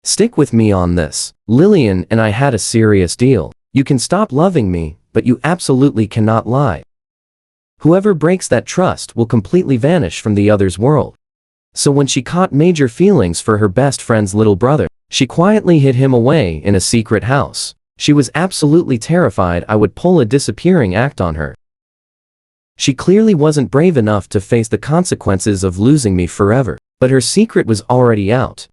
Stick with me on this. Lillian and I had a serious deal. You can stop loving me, but you absolutely cannot lie. Whoever breaks that trust will completely vanish from the other's world. So when she caught major feelings for her best friend's little brother, she quietly hid him away in a secret house. She was absolutely terrified I would pull a disappearing act on her. She clearly wasn't brave enough to face the consequences of losing me forever, but her secret was already out.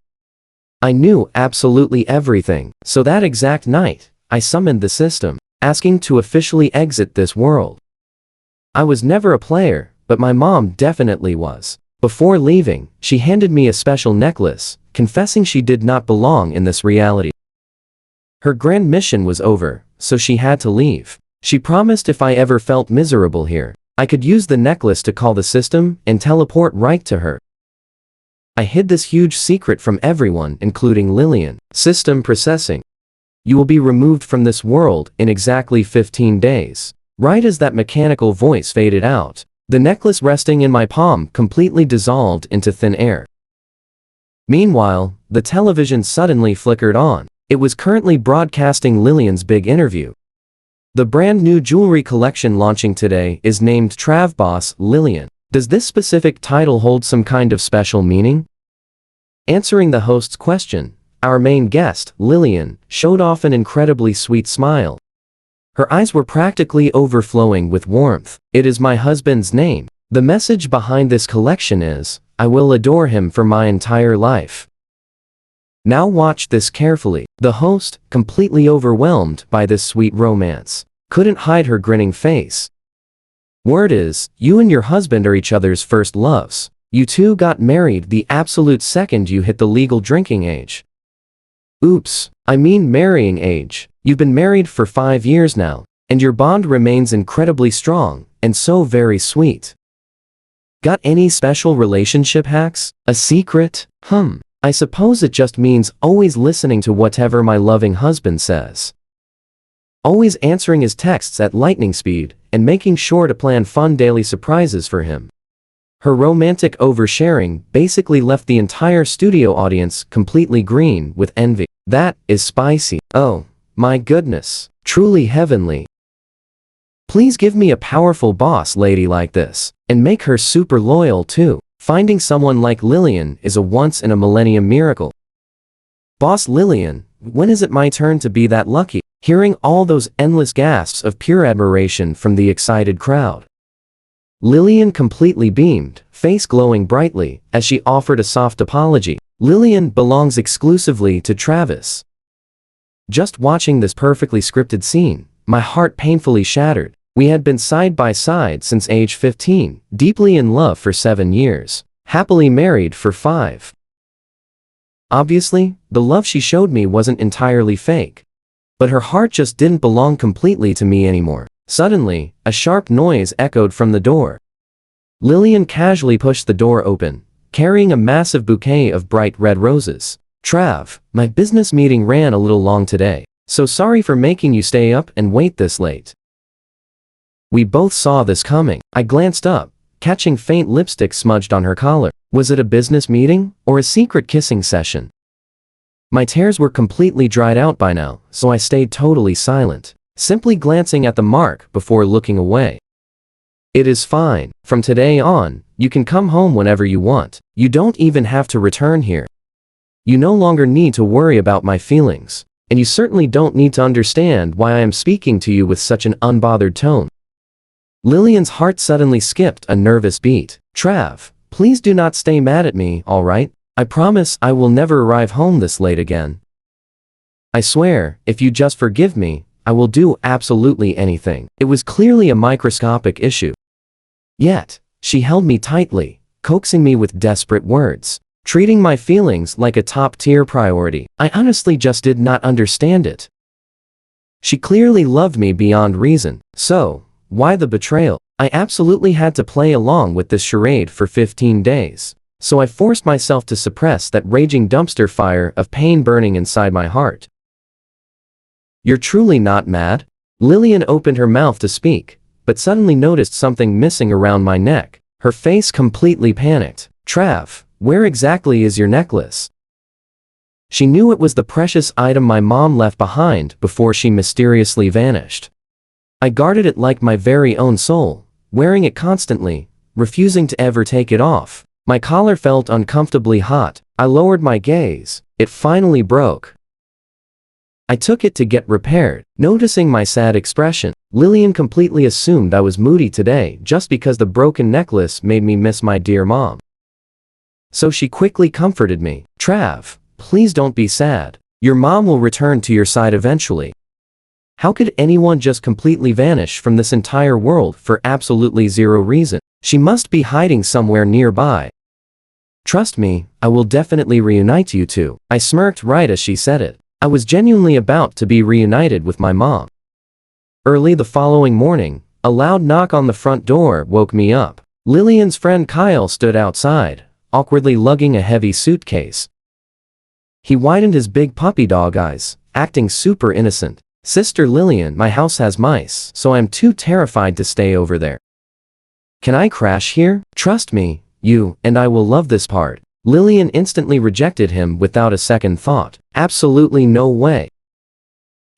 I knew absolutely everything, so that exact night, I summoned the system, asking to officially exit this world. I was never a player, but my mom definitely was. Before leaving, she handed me a special necklace, confessing she did not belong in this reality. Her grand mission was over, so she had to leave. She promised if I ever felt miserable here, I could use the necklace to call the system and teleport right to her. I hid this huge secret from everyone, including Lillian. System processing. You will be removed from this world in exactly 15 days. Right as that mechanical voice faded out, the necklace resting in my palm completely dissolved into thin air. Meanwhile, the television suddenly flickered on. It was currently broadcasting Lillian's big interview. The brand new jewelry collection launching today is named Trav Boss Lillian. Does this specific title hold some kind of special meaning? Answering the host's question, our main guest, Lillian, showed off an incredibly sweet smile. Her eyes were practically overflowing with warmth. It is my husband's name. The message behind this collection is, I will adore him for my entire life. Now watch this carefully. The host, completely overwhelmed by this sweet romance, couldn't hide her grinning face. Word is, you and your husband are each other's first loves. You two got married the absolute second you hit the legal drinking age. Oops, I mean marrying age. You've been married for 5 years now, and your bond remains incredibly strong, and so very sweet. Got any special relationship hacks? A secret? I suppose it just means always listening to whatever my loving husband says. Always answering his texts at lightning speed, and making sure to plan fun daily surprises for him. Her romantic oversharing basically left the entire studio audience completely green with envy. That is spicy. Oh, my goodness. Truly heavenly. Please give me a powerful boss lady like this, and make her super loyal too. Finding someone like Lillian is a once-in-a-millennium miracle. Boss Lillian, when is it my turn to be that lucky? Hearing all those endless gasps of pure admiration from the excited crowd. Lillian completely beamed, face glowing brightly, as she offered a soft apology. Lillian belongs exclusively to Travis. Just watching this perfectly scripted scene, my heart painfully shattered. We had been side by side since age 15, deeply in love for 7 years, happily married for 5. Obviously, the love she showed me wasn't entirely fake. But her heart just didn't belong completely to me anymore. Suddenly, a sharp noise echoed from the door. Lillian casually pushed the door open, carrying a massive bouquet of bright red roses. Trav, my business meeting ran a little long today, so sorry for making you stay up and wait this late. We both saw this coming. I glanced up, catching faint lipstick smudged on her collar. Was it a business meeting, or a secret kissing session? My tears were completely dried out by now, so I stayed totally silent, simply glancing at the mark before looking away. It is fine. From today on, you can come home whenever you want. You don't even have to return here. You no longer need to worry about my feelings, and you certainly don't need to understand why I am speaking to you with such an unbothered tone. Lillian's heart suddenly skipped a nervous beat. Trav, please do not stay mad at me, alright? I promise I will never arrive home this late again. I swear, if you just forgive me, I will do absolutely anything. It was clearly a microscopic issue. Yet, she held me tightly, coaxing me with desperate words, treating my feelings like a top-tier priority. I honestly just did not understand it. She clearly loved me beyond reason, so why the betrayal? I absolutely had to play along with this charade for 15 days. So I forced myself to suppress that raging dumpster fire of pain burning inside my heart. You're truly not mad? Lillian opened her mouth to speak, but suddenly noticed something missing around my neck. Her face completely panicked. Trav, where exactly is your necklace? She knew it was the precious item my mom left behind before she mysteriously vanished. I guarded it like my very own soul, wearing it constantly, refusing to ever take it off. My collar felt uncomfortably hot. I lowered my gaze. It finally broke. I took it to get repaired. Noticing my sad expression, Lillian completely assumed I was moody today just because the broken necklace made me miss my dear mom. So she quickly comforted me. Trav, please don't be sad. Your mom will return to your side eventually. How could anyone just completely vanish from this entire world for absolutely zero reason? She must be hiding somewhere nearby. Trust me, I will definitely reunite you two. I smirked right as she said it. I was genuinely about to be reunited with my mom. Early the following morning, a loud knock on the front door woke me up. Lillian's friend Kyle stood outside, awkwardly lugging a heavy suitcase. He widened his big puppy dog eyes, acting super innocent. Sister Lillian, my house has mice, so I'm too terrified to stay over there. Can I crash here? Trust me, you and I will love this part. Lillian instantly rejected him without a second thought. Absolutely no way.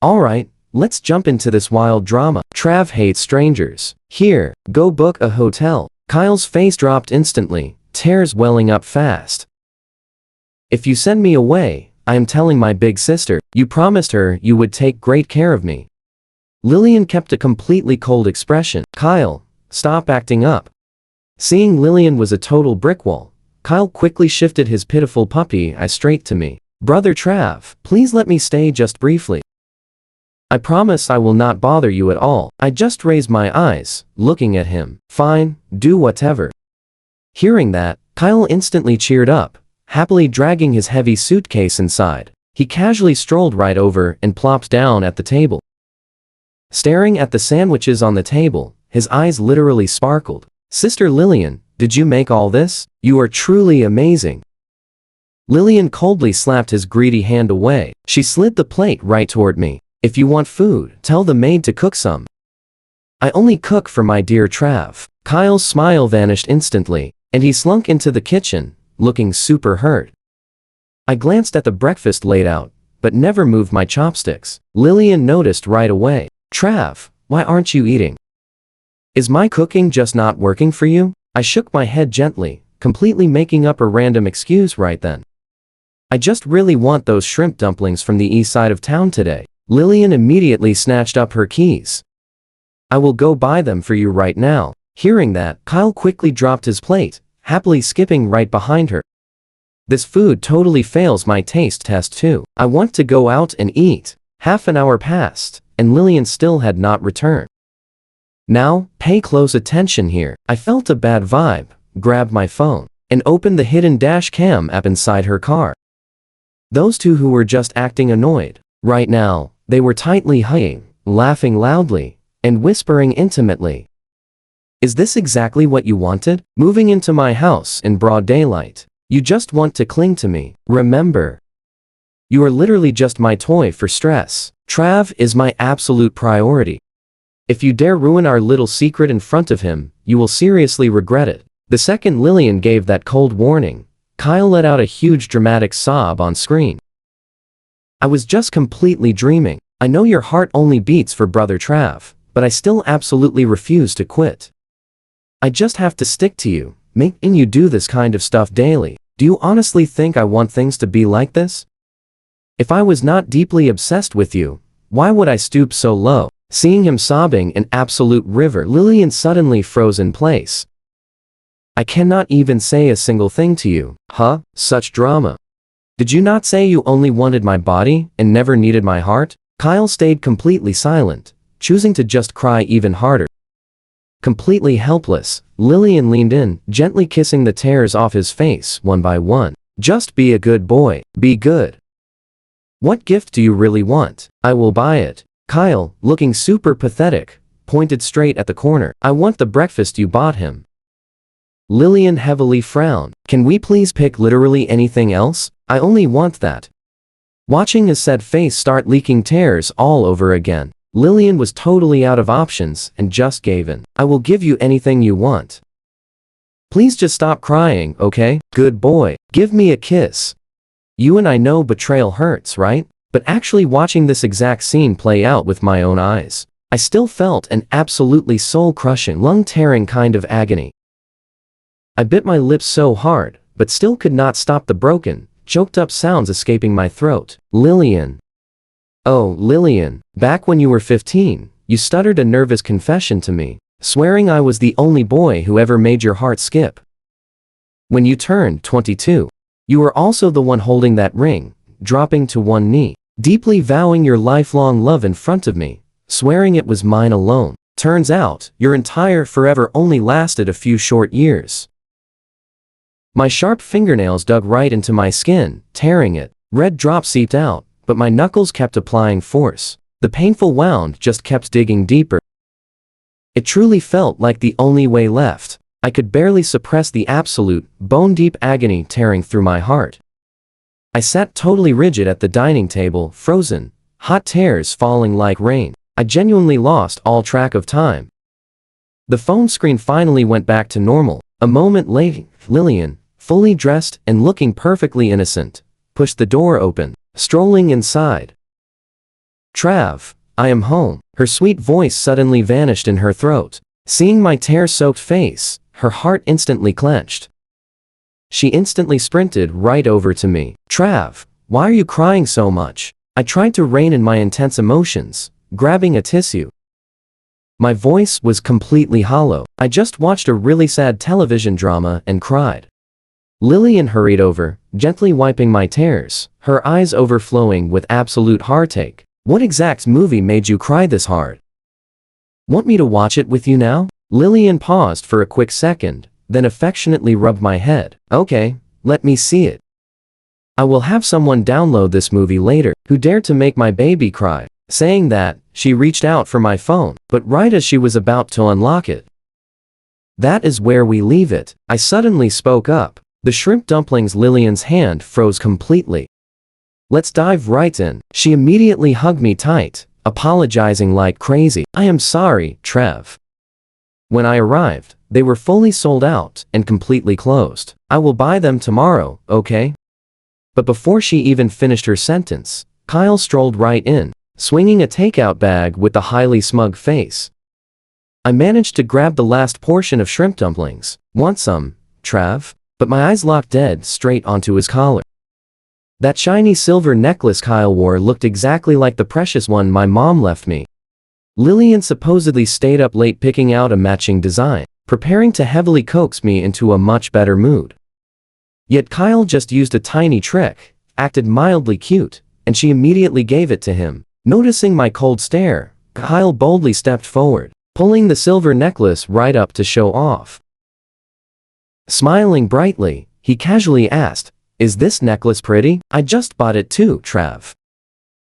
Alright, let's jump into this wild drama. Trav hates strangers. Here, go book a hotel. Kyle's face dropped instantly, tears welling up fast. If you send me away, I am telling my big sister, you promised her you would take great care of me. Lillian kept a completely cold expression. Kyle, stop acting up. Seeing Lillian was a total brick wall, Kyle quickly shifted his pitiful puppy eye straight to me. Brother Trav, please let me stay just briefly. I promise I will not bother you at all. I just raised my eyes, looking at him. Fine, do whatever. Hearing that, Kyle instantly cheered up, happily dragging his heavy suitcase inside. He casually strolled right over and plopped down at the table. Staring at the sandwiches on the table, his eyes literally sparkled. Sister Lillian, did you make all this? You are truly amazing. Lillian coldly slapped his greedy hand away. She slid the plate right toward me. If you want food, tell the maid to cook some. I only cook for my dear Trav. Kyle's smile vanished instantly, and he slunk into the kitchen, looking super hurt. I glanced at the breakfast laid out, but never moved my chopsticks. Lillian noticed right away. Trav, why aren't you eating? Is my cooking just not working for you? I shook my head gently, completely making up a random excuse right then. I just really want those shrimp dumplings from the east side of town today. Lillian immediately snatched up her keys. I will go buy them for you right now. Hearing that, Kyle quickly dropped his plate, happily skipping right behind her. This food totally fails my taste test too. I want to go out and eat. Half an hour passed, and Lillian still had not returned. Now, pay close attention here. I felt a bad vibe, grabbed my phone, and opened the hidden dash cam app inside her car. Those two who were just acting annoyed. Right now, they were tightly hugging, laughing loudly, and whispering intimately. Is this exactly what you wanted? Moving into my house in broad daylight. You just want to cling to me. Remember, you are literally just my toy for stress. Trav is my absolute priority. If you dare ruin our little secret in front of him, you will seriously regret it. The second Lillian gave that cold warning, Kyle let out a huge dramatic sob on screen. I was just completely dreaming. I know your heart only beats for Brother Trav, but I still absolutely refuse to quit. I just have to stick to you, making you do this kind of stuff daily. Do you honestly think I want things to be like this? If I was not deeply obsessed with you, why would I stoop so low? Seeing him sobbing an absolute river, Lillian suddenly froze in place. I cannot even say a single thing to you. Huh? Such drama. Did you not say you only wanted my body and never needed my heart? Kyle stayed completely silent, choosing to just cry even harder. Completely helpless, Lillian leaned in, gently kissing the tears off his face one by one. Just be a good boy. Be good. What gift do you really want? I will buy it. Kyle, looking super pathetic, pointed straight at the corner. I want the breakfast you bought him. Lillian heavily frowned. Can we please pick literally anything else? I only want that. Watching his sad face start leaking tears all over again, Lillian was totally out of options and just gave in. I will give you anything you want. Please just stop crying, okay? Good boy. Give me a kiss. You and I know betrayal hurts, right? But actually watching this exact scene play out with my own eyes, I still felt an absolutely soul-crushing, lung-tearing kind of agony. I bit my lips so hard, but still could not stop the broken, choked-up sounds escaping my throat. Lillian. Oh, Lillian, back when you were 15, you stuttered a nervous confession to me, swearing I was the only boy who ever made your heart skip. When you turned 22, you were also the one holding that ring, dropping to one knee, deeply vowing your lifelong love in front of me, swearing it was mine alone. Turns out, your entire forever only lasted a few short years. My sharp fingernails dug right into my skin, tearing it. Red drops seeped out, but my knuckles kept applying force. The painful wound just kept digging deeper. It truly felt like the only way left. I could barely suppress the absolute, bone-deep agony tearing through my heart. I sat totally rigid at the dining table, frozen, hot tears falling like rain. I genuinely lost all track of time. The phone screen finally went back to normal. A moment later, Lillian, fully dressed and looking perfectly innocent, pushed the door open, strolling inside. Trav, I am home. Her sweet voice suddenly vanished in her throat. Seeing my tear-soaked face, her heart instantly clenched. She instantly sprinted right over to me. Trav, why are you crying so much? I tried to rein in my intense emotions, grabbing a tissue. My voice was completely hollow. I just watched a really sad television drama and cried. Lillian hurried over, gently wiping my tears, her eyes overflowing with absolute heartache. What exact movie made you cry this hard? Want me to watch it with you now? Lillian paused for a quick second, then affectionately rubbed my head. Okay, let me see it. I will have someone download this movie later. Who dared to make my baby cry? Saying that, she reached out for my phone, but right as she was about to unlock it. That is where we leave it. I suddenly spoke up. The shrimp dumplings. Lillian's hand froze completely. Let's dive right in. She immediately hugged me tight, apologizing like crazy. I am sorry, Trev. When I arrived, they were fully sold out and completely closed. I will buy them tomorrow, okay? But before she even finished her sentence, Kyle strolled right in, swinging a takeout bag with a highly smug face. I managed to grab the last portion of shrimp dumplings. Want some, Trav? But my eyes locked dead straight onto his collar. That shiny silver necklace Kyle wore looked exactly like the precious one my mom left me. Lillian supposedly stayed up late picking out a matching design, preparing to heavily coax me into a much better mood. Yet Kyle just used a tiny trick, acted mildly cute, and she immediately gave it to him. Noticing my cold stare, Kyle boldly stepped forward, pulling the silver necklace right up to show off. Smiling brightly, he casually asked, "Is this necklace pretty? I just bought it too, Trav.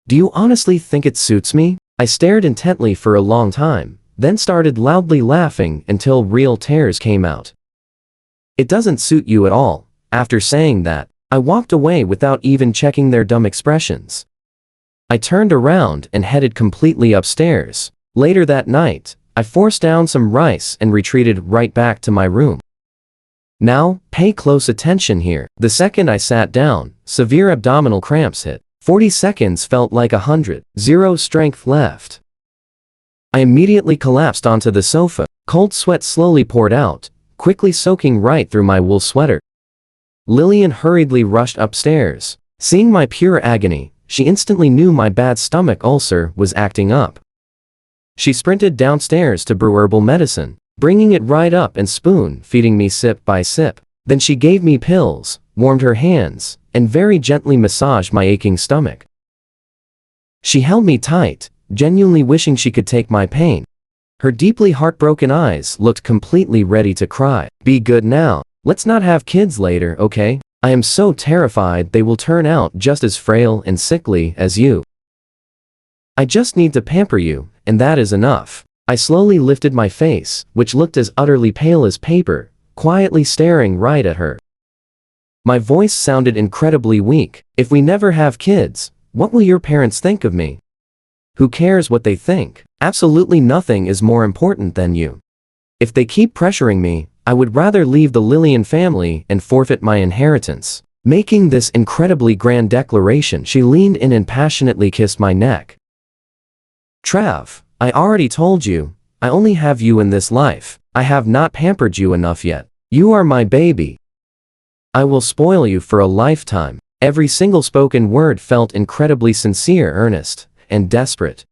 Do you honestly think it suits me?" I stared intently for a long time, then started loudly laughing until real tears came out. It doesn't suit you at all. After saying that, I walked away without even checking their dumb expressions. I turned around and headed completely upstairs. Later that night, I forced down some rice and retreated right back to my room. Now, pay close attention here. The second I sat down, severe abdominal cramps hit. 40 seconds felt like 100. Zero strength left. I immediately collapsed onto the sofa. Cold sweat slowly poured out, quickly soaking right through my wool sweater. Lillian hurriedly rushed upstairs. Seeing my pure agony, she instantly knew my bad stomach ulcer was acting up. She sprinted downstairs to brew herbal medicine, bringing it right up and spoon-feeding me sip by sip. Then she gave me pills, warmed her hands, and very gently massaged my aching stomach. She held me tight, genuinely wishing she could take my pain. Her deeply heartbroken eyes looked completely ready to cry. Be good now. Let's not have kids later, okay? I am so terrified they will turn out just as frail and sickly as you. I just need to pamper you, and that is enough. I slowly lifted my face, which looked as utterly pale as paper, quietly staring right at her. My voice sounded incredibly weak. If we never have kids, what will your parents think of me? Who cares what they think? Absolutely nothing is more important than you. If they keep pressuring me, I would rather leave the Lillian family and forfeit my inheritance. Making this incredibly grand declaration, she leaned in and passionately kissed my neck. Trav, I already told you, I only have you in this life. I have not pampered you enough yet. You are my baby. I will spoil you for a lifetime. Every single spoken word felt incredibly sincere, earnest, and desperate.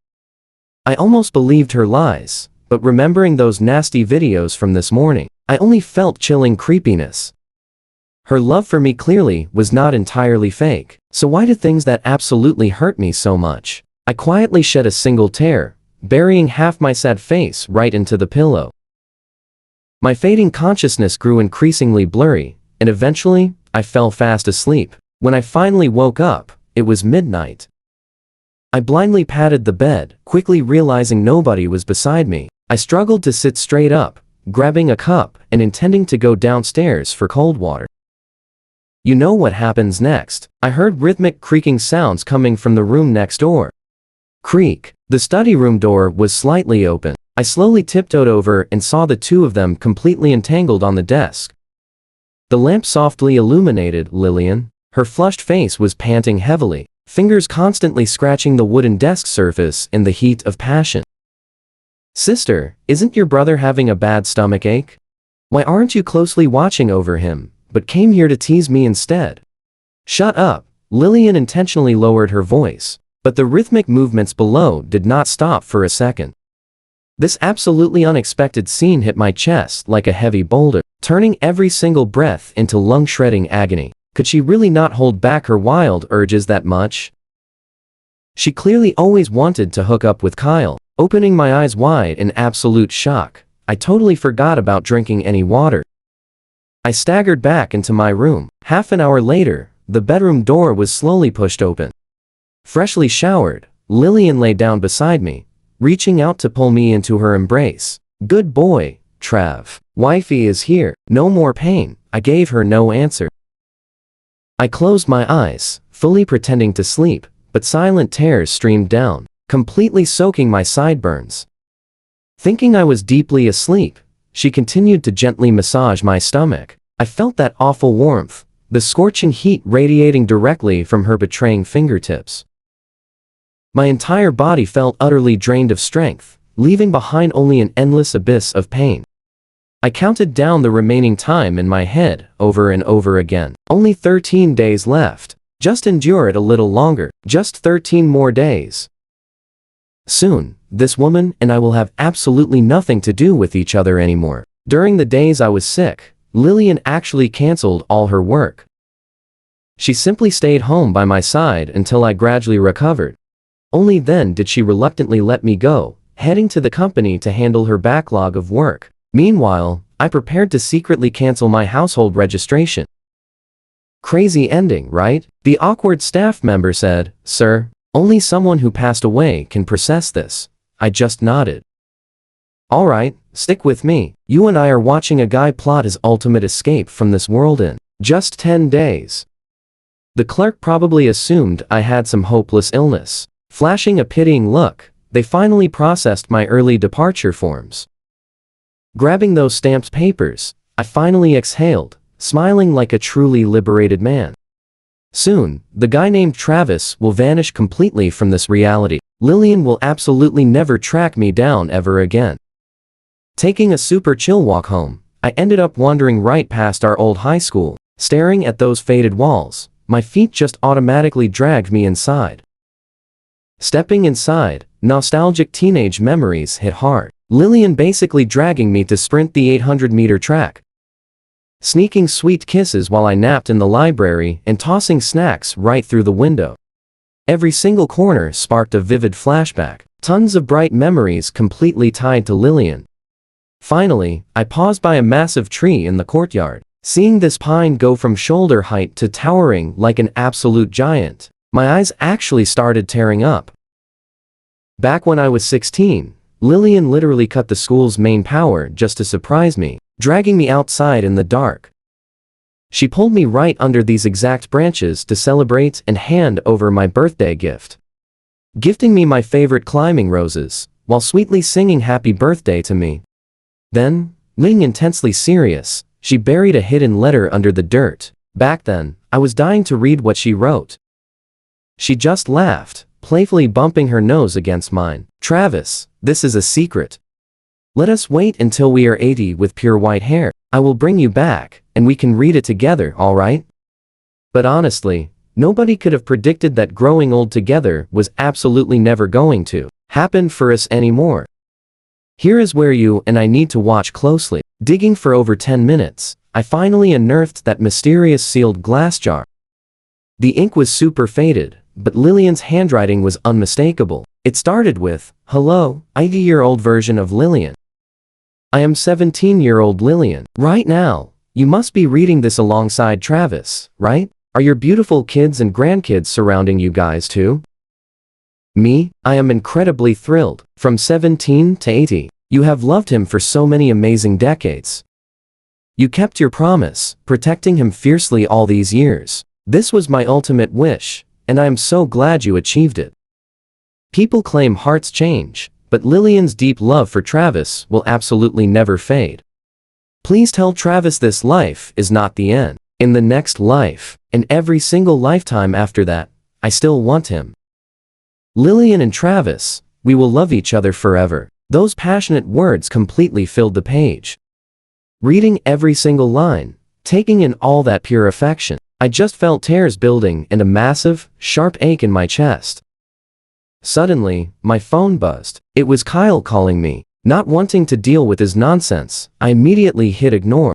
I almost believed her lies, but remembering those nasty videos from this morning, I only felt chilling creepiness. Her love for me clearly was not entirely fake, so why do things that absolutely hurt me so much? I quietly shed a single tear, burying half my sad face right into the pillow. My fading consciousness grew increasingly blurry, and eventually, I fell fast asleep. When I finally woke up, it was midnight. I blindly patted the bed, quickly realizing nobody was beside me. I struggled to sit straight up, grabbing a cup and intending to go downstairs for cold water. You know what happens next. I heard rhythmic creaking sounds coming from the room next door. Creak. The study room door was slightly open. I slowly tiptoed over and saw the two of them completely entangled on the desk. The lamp softly illuminated Lillian. Her flushed face was panting heavily, fingers constantly scratching the wooden desk surface in the heat of passion. Sister, isn't your brother having a bad stomachache? Why aren't you closely watching over him, but came here to tease me instead? Shut up. Lillian intentionally lowered her voice, but the rhythmic movements below did not stop for a second. This absolutely unexpected scene hit my chest like a heavy boulder, turning every single breath into lung-shredding agony. Could she really not hold back her wild urges that much? She clearly always wanted to hook up with Kyle. Opening my eyes wide in absolute shock, I totally forgot about drinking any water. I staggered back into my room. Half an hour later, the bedroom door was slowly pushed open. Freshly showered, Lillian lay down beside me, reaching out to pull me into her embrace. Good boy, Trav. Wifey is here. No more pain. I gave her no answer. I closed my eyes, fully pretending to sleep, but silent tears streamed down, completely soaking my sideburns. Thinking I was deeply asleep, she continued to gently massage my stomach. I felt that awful warmth, the scorching heat radiating directly from her betraying fingertips. My entire body felt utterly drained of strength, leaving behind only an endless abyss of pain. I counted down the remaining time in my head, over and over again. Only 13 days left. Just endure it a little longer. Just 13 more days. Soon, this woman and I will have absolutely nothing to do with each other anymore. During the days I was sick, Lillian actually canceled all her work. She simply stayed home by my side until I gradually recovered. Only then did she reluctantly let me go, heading to the company to handle her backlog of work. Meanwhile, I prepared to secretly cancel my household registration. Crazy ending, right? The awkward staff member said, Sir, only someone who passed away can process this. I just nodded. Alright, stick with me. You and I are watching a guy plot his ultimate escape from this world in just 10 days. The clerk probably assumed I had some hopeless illness. Flashing a pitying look, they finally processed my early departure forms. Grabbing those stamped papers, I finally exhaled, smiling like a truly liberated man. Soon, the guy named Travis will vanish completely from this reality. Lillian will absolutely never track me down ever again. Taking a super chill walk home, I ended up wandering right past our old high school. Staring at those faded walls, my feet just automatically dragged me inside. Stepping inside, nostalgic teenage memories hit hard. Lillian basically dragging me to sprint the 800-meter track. Sneaking sweet kisses while I napped in the library and tossing snacks right through the window. Every single corner sparked a vivid flashback. Tons of bright memories completely tied to Lillian. Finally, I paused by a massive tree in the courtyard. Seeing this pine go from shoulder height to towering like an absolute giant, my eyes actually started tearing up. Back when I was 16, Lillian literally cut the school's main power just to surprise me, dragging me outside in the dark. She pulled me right under these exact branches to celebrate and hand over my birthday gift. Gifting me my favorite climbing roses, while sweetly singing happy birthday to me. Then, being intensely serious, she buried a hidden letter under the dirt, Back then, I was dying to read what she wrote. She just laughed, playfully bumping her nose against mine. Travis, this is a secret. Let us wait until we are 80 with pure white hair. I will bring you back, and we can read it together, alright? But honestly, nobody could have predicted that growing old together was absolutely never going to happen for us anymore. Here is where you and I need to watch closely. Digging for over 10 minutes, I finally unearthed that mysterious sealed glass jar. The ink was super faded, but Lillian's handwriting was unmistakable. It started with, "Hello, 80-year-old version of Lillian. I am 17-year-old Lillian. Right now, you must be reading this alongside Travis, right? Are your beautiful kids and grandkids surrounding you guys too? Me, I am incredibly thrilled. From 17 to 80, you have loved him for so many amazing decades. You kept your promise, protecting him fiercely all these years. This was my ultimate wish, and I am so glad you achieved it. People claim hearts change, but Lillian's deep love for Travis will absolutely never fade. Please tell Travis this life is not the end. In the next life, and every single lifetime after that, I still want him. Lillian and Travis, we will love each other forever." Those passionate words completely filled the page. Reading every single line, taking in all that pure affection, I just felt tears building and a massive, sharp ache in my chest. Suddenly, my phone buzzed. It was Kyle calling me. Not wanting to deal with his nonsense, I immediately hit ignore.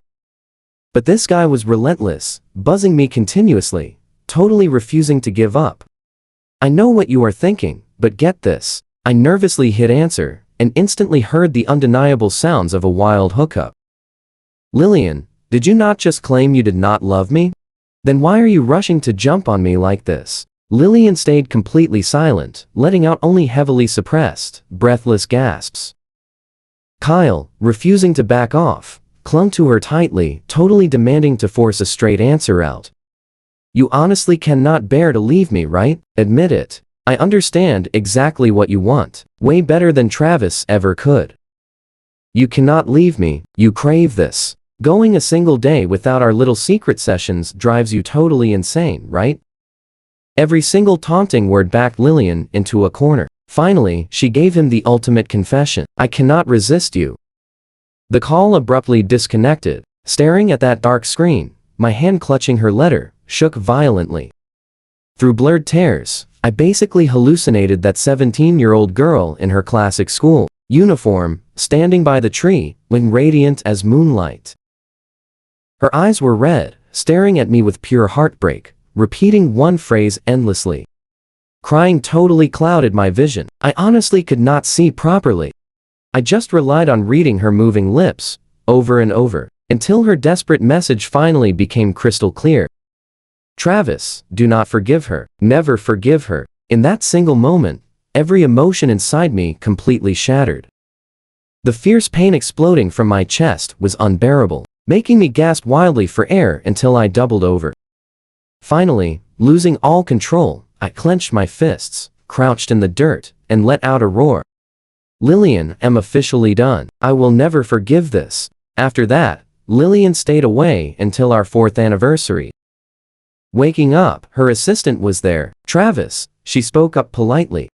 But this guy was relentless, buzzing me continuously, totally refusing to give up. I know what you are thinking, but get this. I nervously hit answer, and instantly heard the undeniable sounds of a wild hookup. "Lillian, did you not just claim you did not love me? Then why are you rushing to jump on me like this?" Lillian stayed completely silent, letting out only heavily suppressed, breathless gasps. Kyle, refusing to back off, clung to her tightly, totally demanding to force a straight answer out. "You honestly cannot bear to leave me, right? Admit it. I understand exactly what you want, way better than Travis ever could. You cannot leave me, you crave this. Going a single day without our little secret sessions drives you totally insane, right?" Every single taunting word backed Lillian into a corner. Finally, she gave him the ultimate confession. "I cannot resist you." The call abruptly disconnected. Staring at that dark screen, my hand clutching her letter, shook violently. Through blurred tears, I basically hallucinated that 17-year-old girl in her classic school uniform, standing by the tree, looking radiant as moonlight. Her eyes were red, staring at me with pure heartbreak, repeating one phrase endlessly. Crying totally clouded my vision. I honestly could not see properly. I just relied on reading her moving lips, over and over, until her desperate message finally became crystal clear. "Travis, do not forgive her. Never forgive her." In that single moment, every emotion inside me completely shattered. The fierce pain exploding from my chest was unbearable, making me gasp wildly for air until I doubled over. Finally, losing all control, I clenched my fists, crouched in the dirt, and let out a roar. "Lillian, I'm officially done. I will never forgive this." After that, Lillian stayed away until our 4th anniversary. Waking up, her assistant was there. "Travis," she spoke up politely.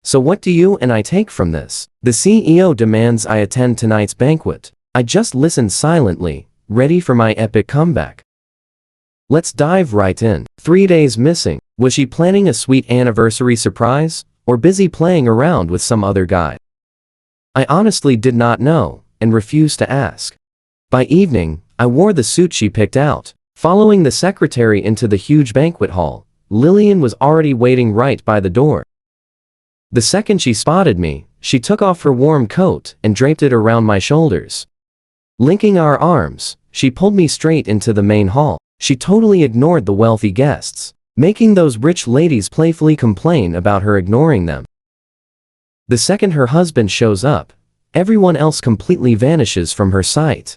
"So what do you and I take from this?" "The CEO demands I attend tonight's banquet." I just listened silently, ready for my epic comeback. Let's dive right in. 3 days missing. Was she planning a sweet anniversary surprise, or busy playing around with some other guy? I honestly did not know, and refused to ask. By evening, I wore the suit she picked out. Following the secretary into the huge banquet hall, Lillian was already waiting right by the door. The second she spotted me, she took off her warm coat and draped it around my shoulders. Linking our arms, she pulled me straight into the main hall. She totally ignored the wealthy guests, making those rich ladies playfully complain about her ignoring them. The second her husband shows up, everyone else completely vanishes from her sight.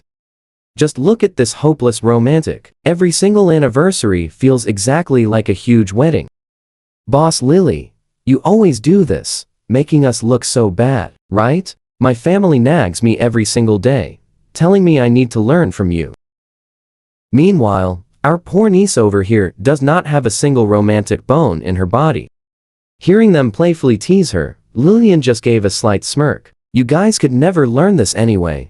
Just look at this hopeless romantic. Every single anniversary feels exactly like a huge wedding. "Boss Lily, you always do this, making us look so bad, right? My family nags me every single day, telling me I need to learn from you." Meanwhile, Our poor niece over here does not have a single romantic bone in her body. Hearing them playfully tease her, Lillian just gave a slight smirk. You guys could never learn this anyway.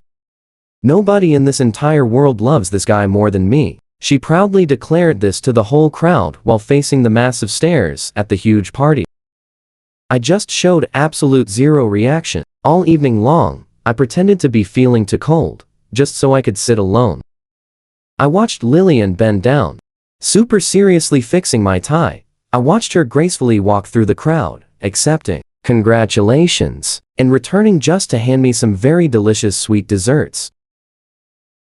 Nobody in this entire world loves this guy more than me. She proudly declared this to the whole crowd while facing the massive stares at the huge party. I just showed absolute zero reaction. All evening long, I pretended to be feeling too cold, just so I could sit alone. I watched Lillian bend down, super seriously fixing my tie. I watched her gracefully walk through the crowd, accepting congratulations, and returning just to hand me some very delicious sweet desserts.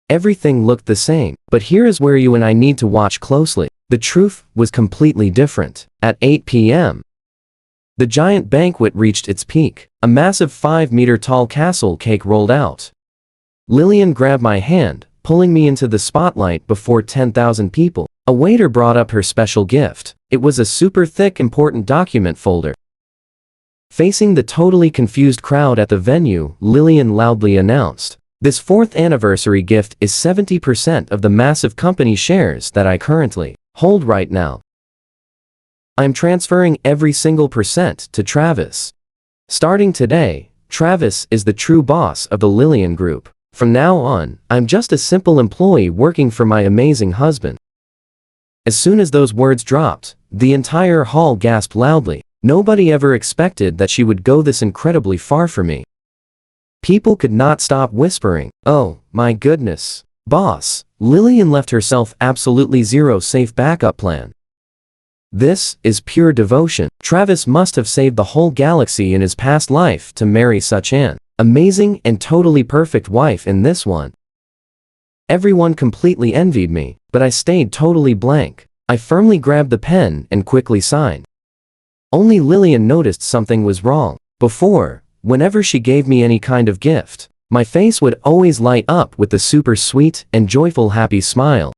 Everything looked the same, but here is where you and I need to watch closely. The truth was completely different. At 8 p.m., the giant banquet reached its peak. A massive 5-meter tall castle cake rolled out. Lillian grabbed my hand, pulling me into the spotlight before 10,000 people. A waiter brought up her special gift. It was a super thick important document folder. Facing the totally confused crowd at the venue, Lillian loudly announced, "This 4th anniversary gift is 70% of the massive company shares that I currently hold right now. I'm transferring every single percent to Travis. Starting today, Travis is the true boss of the Lillian Group. From now on, I'm just a simple employee working for my amazing husband." As soon as those words dropped, the entire hall gasped loudly. Nobody ever expected that she would go this incredibly far for me. People could not stop whispering, "Oh, my goodness, boss." Lillian left herself absolutely zero safe backup plan. This is pure devotion. Travis must have saved the whole galaxy in his past life to marry such an amazing and totally perfect wife in this one. Everyone completely envied me, but I stayed totally blank. I firmly grabbed the pen and quickly signed. Only Lillian noticed something was wrong. Before, whenever she gave me any kind of gift, my face would always light up with a super sweet and joyful happy smile.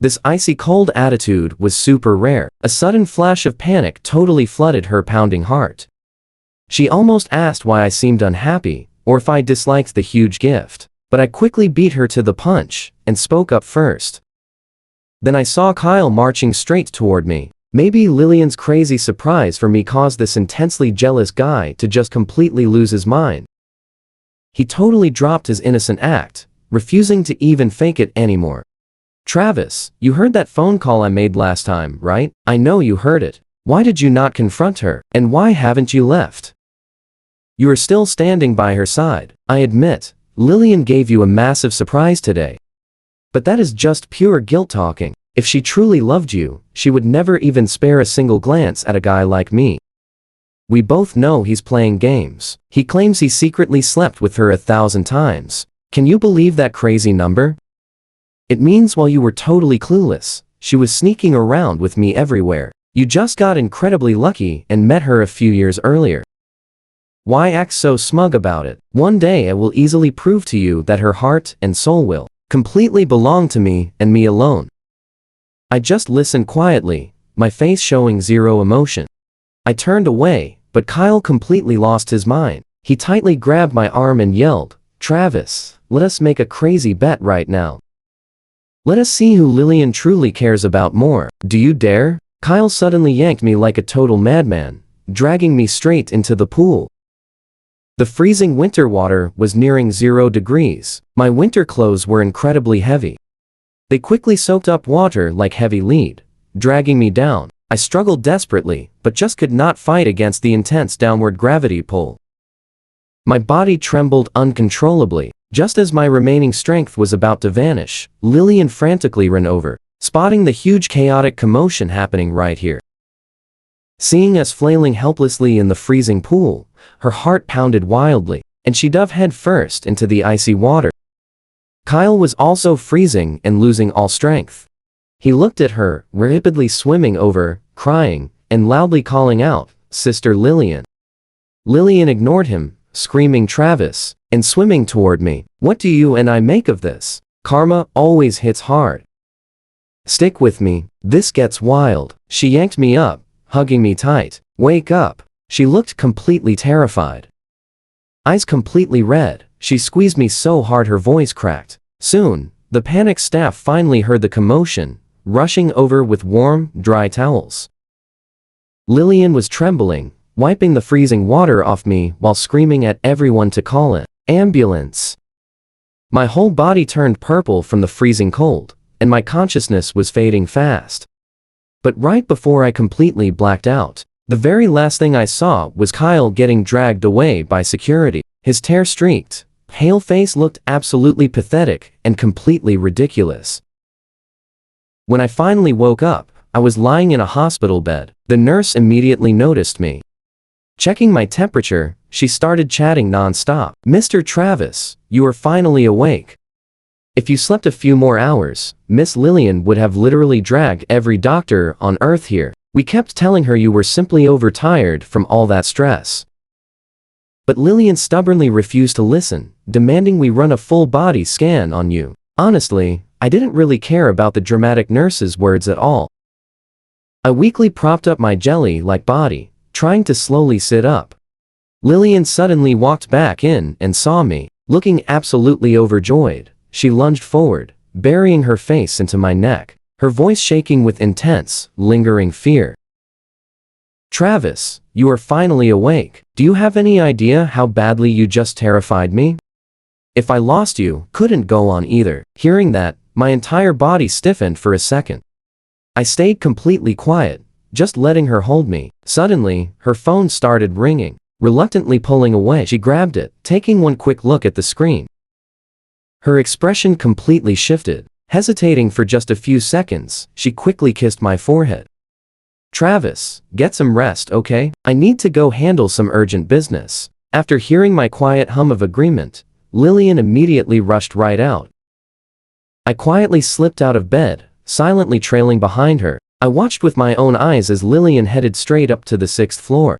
This icy cold attitude was super rare. A sudden flash of panic totally flooded her pounding heart. She almost asked why I seemed unhappy, or if I disliked the huge gift, but I quickly beat her to the punch and spoke up first. Then I saw Kyle marching straight toward me. Maybe Lillian's crazy surprise for me caused this intensely jealous guy to just completely lose his mind. He totally dropped his innocent act, refusing to even fake it anymore. "Travis, you heard that phone call I made last time, right? I know you heard it. Why did you not confront her? And why haven't you left? You are still standing by her side. I admit, Lillian gave you a massive surprise today. But that is just pure guilt talking. If she truly loved you, she would never even spare a single glance at a guy like me. We both know he's playing games. He claims he secretly slept with her 1,000 times. Can you believe that crazy number? It means while you were totally clueless, she was sneaking around with me everywhere. You just got incredibly lucky and met her a few years earlier. Why act so smug about it? One day I will easily prove to you that her heart and soul will completely belong to me and me alone." I just listened quietly, my face showing zero emotion. I turned away, but Kyle completely lost his mind. He tightly grabbed my arm and yelled, "Travis, let us make a crazy bet right now. Let us see who Lillian truly cares about more. Do you dare?" Kyle suddenly yanked me like a total madman, dragging me straight into the pool. The freezing winter water was nearing 0 degrees. My winter clothes were incredibly heavy. They quickly soaked up water like heavy lead, dragging me down. I struggled desperately, but just could not fight against the intense downward gravity pull. My body trembled uncontrollably. Just as my remaining strength was about to vanish, Lillian frantically ran over, spotting the huge chaotic commotion happening right here. Seeing us flailing helplessly in the freezing pool, her heart pounded wildly, and she dove head first into the icy water. Kyle was also freezing and losing all strength. He looked at her, rapidly swimming over, crying, and loudly calling out, "Sister Lillian." Lillian ignored him, screaming "Travis," and swimming toward me. What do you and I make of this? Karma always hits hard. Stick with me, this gets wild. She yanked me up, hugging me tight. Wake up. She looked completely terrified. Eyes completely red, she squeezed me so hard her voice cracked. Soon, The panicked staff finally heard the commotion, rushing over with warm, dry towels. Lillian was trembling, wiping the freezing water off me while screaming at everyone to call an ambulance. My whole body turned purple from the freezing cold, and my consciousness was fading fast. But right before I completely blacked out, the very last thing I saw was Kyle getting dragged away by security. His tear-streaked, pale face looked absolutely pathetic and completely ridiculous. When I finally woke up, I was lying in a hospital bed. The nurse immediately noticed me. Checking my temperature, she started chatting non-stop. "Mr. Travis, you are finally awake. If you slept a few more hours, Miss Lillian would have literally dragged every doctor on earth here. We kept telling her you were simply overtired from all that stress." But Lillian stubbornly refused to listen, demanding we run a full-body scan on you. Honestly, I didn't really care about the dramatic nurse's words at all. I weakly propped up my jelly-like body, trying to slowly sit up. Lillian suddenly walked back in and saw me. Looking absolutely overjoyed, she lunged forward, burying her face into my neck, her voice shaking with intense, lingering fear. "Travis, you are finally awake. Do you have any idea how badly you just terrified me? If I lost you, couldn't go on either." Hearing that, my entire body stiffened for a second. I stayed completely quiet, just letting her hold me. Suddenly, her phone started ringing. Reluctantly pulling away, she grabbed it, taking one quick look at the screen. Her expression completely shifted. Hesitating for just a few seconds, she quickly kissed my forehead. "Travis, get some rest, okay? I need to go handle some urgent business." After hearing my quiet hum of agreement, Lillian immediately rushed right out. I quietly slipped out of bed, silently trailing behind her. I watched with my own eyes as Lillian headed straight up to the 6th floor.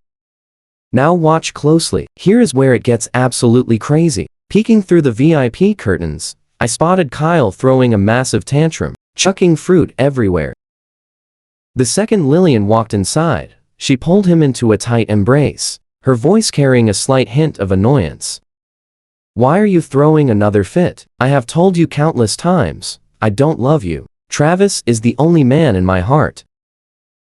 Now watch closely. Here is where it gets absolutely crazy. Peeking through the VIP curtains, I spotted Kyle throwing a massive tantrum, chucking fruit everywhere. The second Lillian walked inside, she pulled him into a tight embrace, her voice carrying a slight hint of annoyance. "Why are you throwing another fit? I have told you countless times, I don't love you. Travis is the only man in my heart.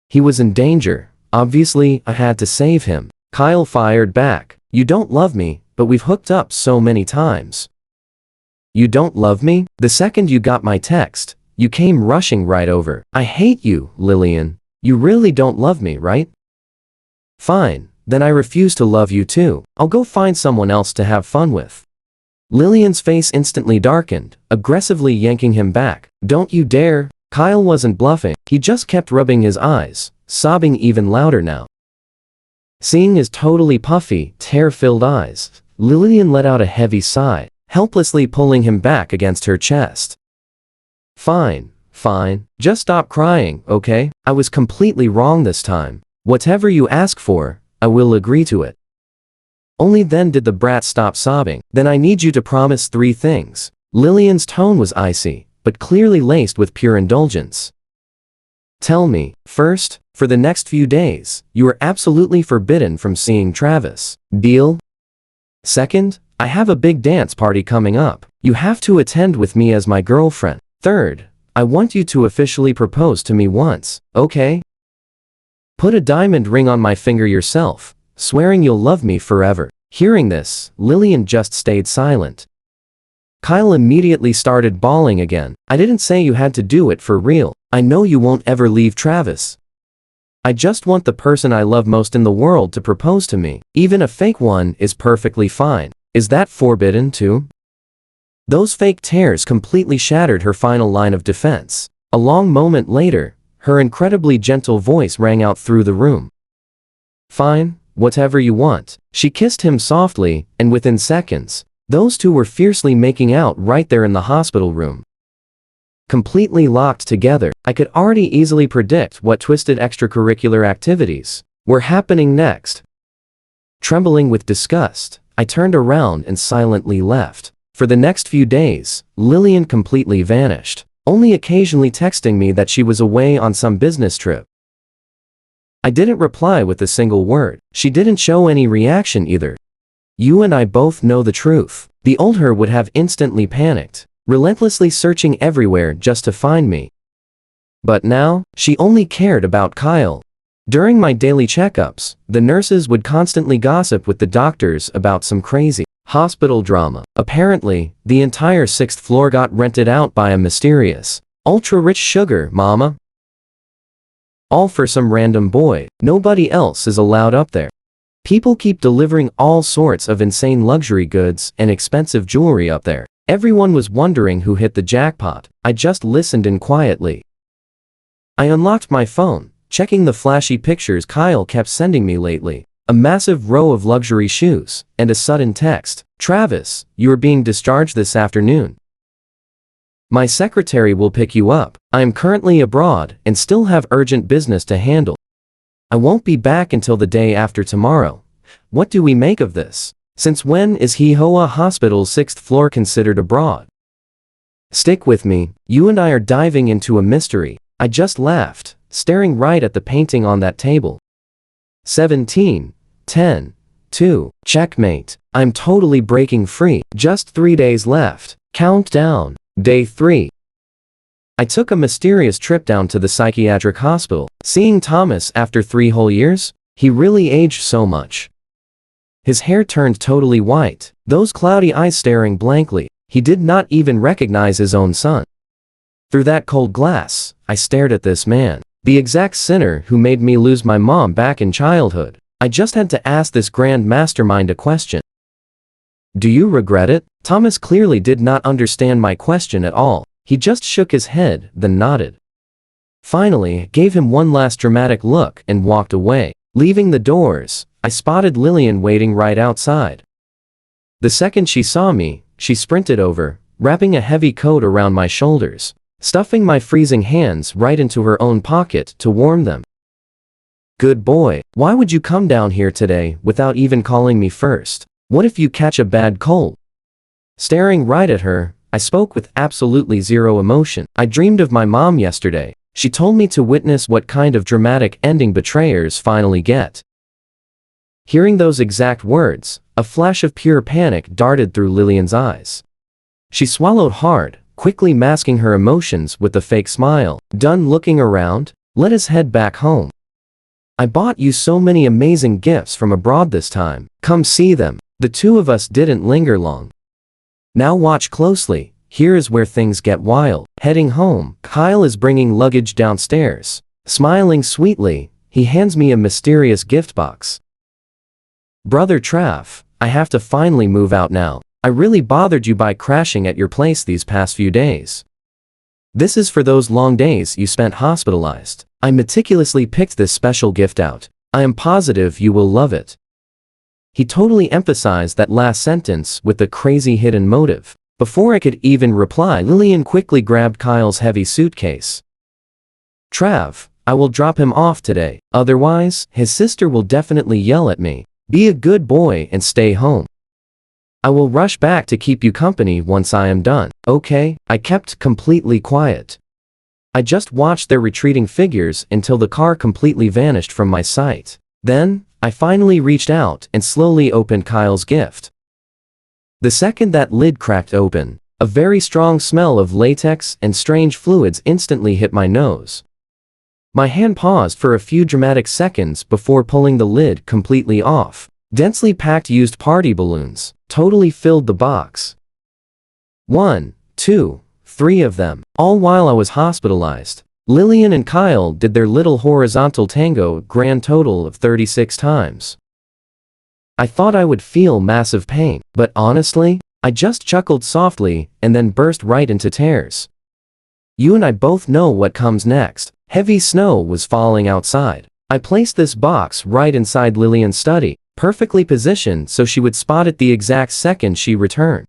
He was in danger, obviously I had to save him." Kyle fired back. "You don't love me, but we've hooked up so many times." "You don't love me? The second you got my text, you came rushing right over." "I hate you, Lillian. You really don't love me, right? Fine, then I refuse to love you too. I'll go find someone else to have fun with." Lillian's face instantly darkened, aggressively yanking him back. "Don't you dare." Kyle wasn't bluffing, he just kept rubbing his eyes, sobbing even louder now. Seeing his totally puffy, tear-filled eyes, Lillian let out a heavy sigh, helplessly pulling him back against her chest. Fine, just stop crying, okay? I was completely wrong this time. Whatever you ask for, I will agree to it." Only then did the brat stop sobbing. "Then I need you to promise 3 things. Lillian's tone was icy, but clearly laced with pure indulgence. "Tell me, first, for the next few days, you are absolutely forbidden from seeing Travis. Deal? Second, I have a big dance party coming up. You have to attend with me as my girlfriend. Third, I want you to officially propose to me once, okay? Put a diamond ring on my finger yourself, swearing you'll love me forever." Hearing this, Lillian just stayed silent. Kyle immediately started bawling again. "I didn't say you had to do it for real. I know you won't ever leave Travis. I just want the person I love most in the world to propose to me. Even a fake one is perfectly fine. Is that forbidden too?" Those fake tears completely shattered her final line of defense. A long moment later, her incredibly gentle voice rang out through the room. "Fine, whatever you want." She kissed him softly, and within seconds, those two were fiercely making out right there in the hospital room. Completely locked together, I could already easily predict what twisted extracurricular activities were happening next. Trembling with disgust, I turned around and silently left. For the next few days, Lillian completely vanished, only occasionally texting me that she was away on some business trip. I didn't reply with a single word. She didn't show any reaction either. You and I both know the truth. The old her would have instantly panicked. relentlessly searching everywhere just to find me. But now, she only cared about Kyle. During my daily checkups, the nurses would constantly gossip with the doctors about some crazy hospital drama. Apparently, the entire 6th floor got rented out by a mysterious, ultra-rich sugar mama. All for some random boy. Nobody else is allowed up there. People keep delivering all sorts of insane luxury goods and expensive jewelry up there. Everyone was wondering who hit the jackpot. I just listened in quietly. I unlocked my phone, checking the flashy pictures Kyle kept sending me lately. A massive row of luxury shoes, and a sudden text. "Travis, you are being discharged this afternoon. My secretary will pick you up. I am currently abroad and still have urgent business to handle. I won't be back until the day after tomorrow. What do we make of this? Since when is Hihoa Hospital's 6th floor considered abroad? Stick with me, you and I are diving into a mystery." I just laughed, staring right at the painting on that table. 17, 10, 2, checkmate. I'm totally breaking free. Just 3 days left. Countdown. Day 3. I took a mysterious trip down to the psychiatric hospital. Seeing Thomas after 3 whole years, he really aged so much. His hair turned totally white, those cloudy eyes staring blankly. He did not even recognize his own son. Through that cold glass, I stared at this man, the exact sinner who made me lose my mom back in childhood. I just had to ask this grand mastermind a question. Do you regret it? Thomas clearly did not understand my question at all. He just shook his head, then nodded. Finally, I gave him one last dramatic look and walked away. Leaving the doors, I spotted Lillian waiting right outside. The second she saw me, she sprinted over, wrapping a heavy coat around my shoulders, stuffing my freezing hands right into her own pocket to warm them. Good boy, why would you come down here today without even calling me first? What if you catch a bad cold? Staring right at her, I spoke with absolutely zero emotion. I dreamed of my mom yesterday. She told me to witness what kind of dramatic ending betrayers finally get. Hearing those exact words, a flash of pure panic darted through Lillian's eyes. She swallowed hard, quickly masking her emotions with a fake smile. Done looking around? Let us head back home. I bought you so many amazing gifts from abroad this time. Come see them. The two of us didn't linger long. Now watch closely. Here is where things get wild. Heading home, Kyle is bringing luggage downstairs. Smiling sweetly, he hands me a mysterious gift box. Brother Trav, I have to finally move out now. I really bothered you by crashing at your place these past few days. This is for those long days you spent hospitalized. I meticulously picked this special gift out. I am positive you will love it. He totally emphasized that last sentence with the crazy hidden motive. Before I could even reply, Lillian quickly grabbed Kyle's heavy suitcase. Trav, I will drop him off today. Otherwise, his sister will definitely yell at me. Be a good boy and stay home. I will rush back to keep you company once I am done. Okay? I kept completely quiet. I just watched their retreating figures until the car completely vanished from my sight. Then, I finally reached out and slowly opened Kyle's gift. The second that lid cracked open, a very strong smell of latex and strange fluids instantly hit my nose. My hand paused for a few dramatic seconds before pulling the lid completely off. Densely packed used party balloons totally filled the box. 1, 2, 3 of them, all while I was hospitalized. Lillian and Kyle did their little horizontal tango a grand total of 36 times. I thought I would feel massive pain, but honestly, I just chuckled softly and then burst right into tears. You and I both know what comes next. Heavy snow was falling outside. I placed this box right inside Lillian's study, perfectly positioned so she would spot it the exact second she returned.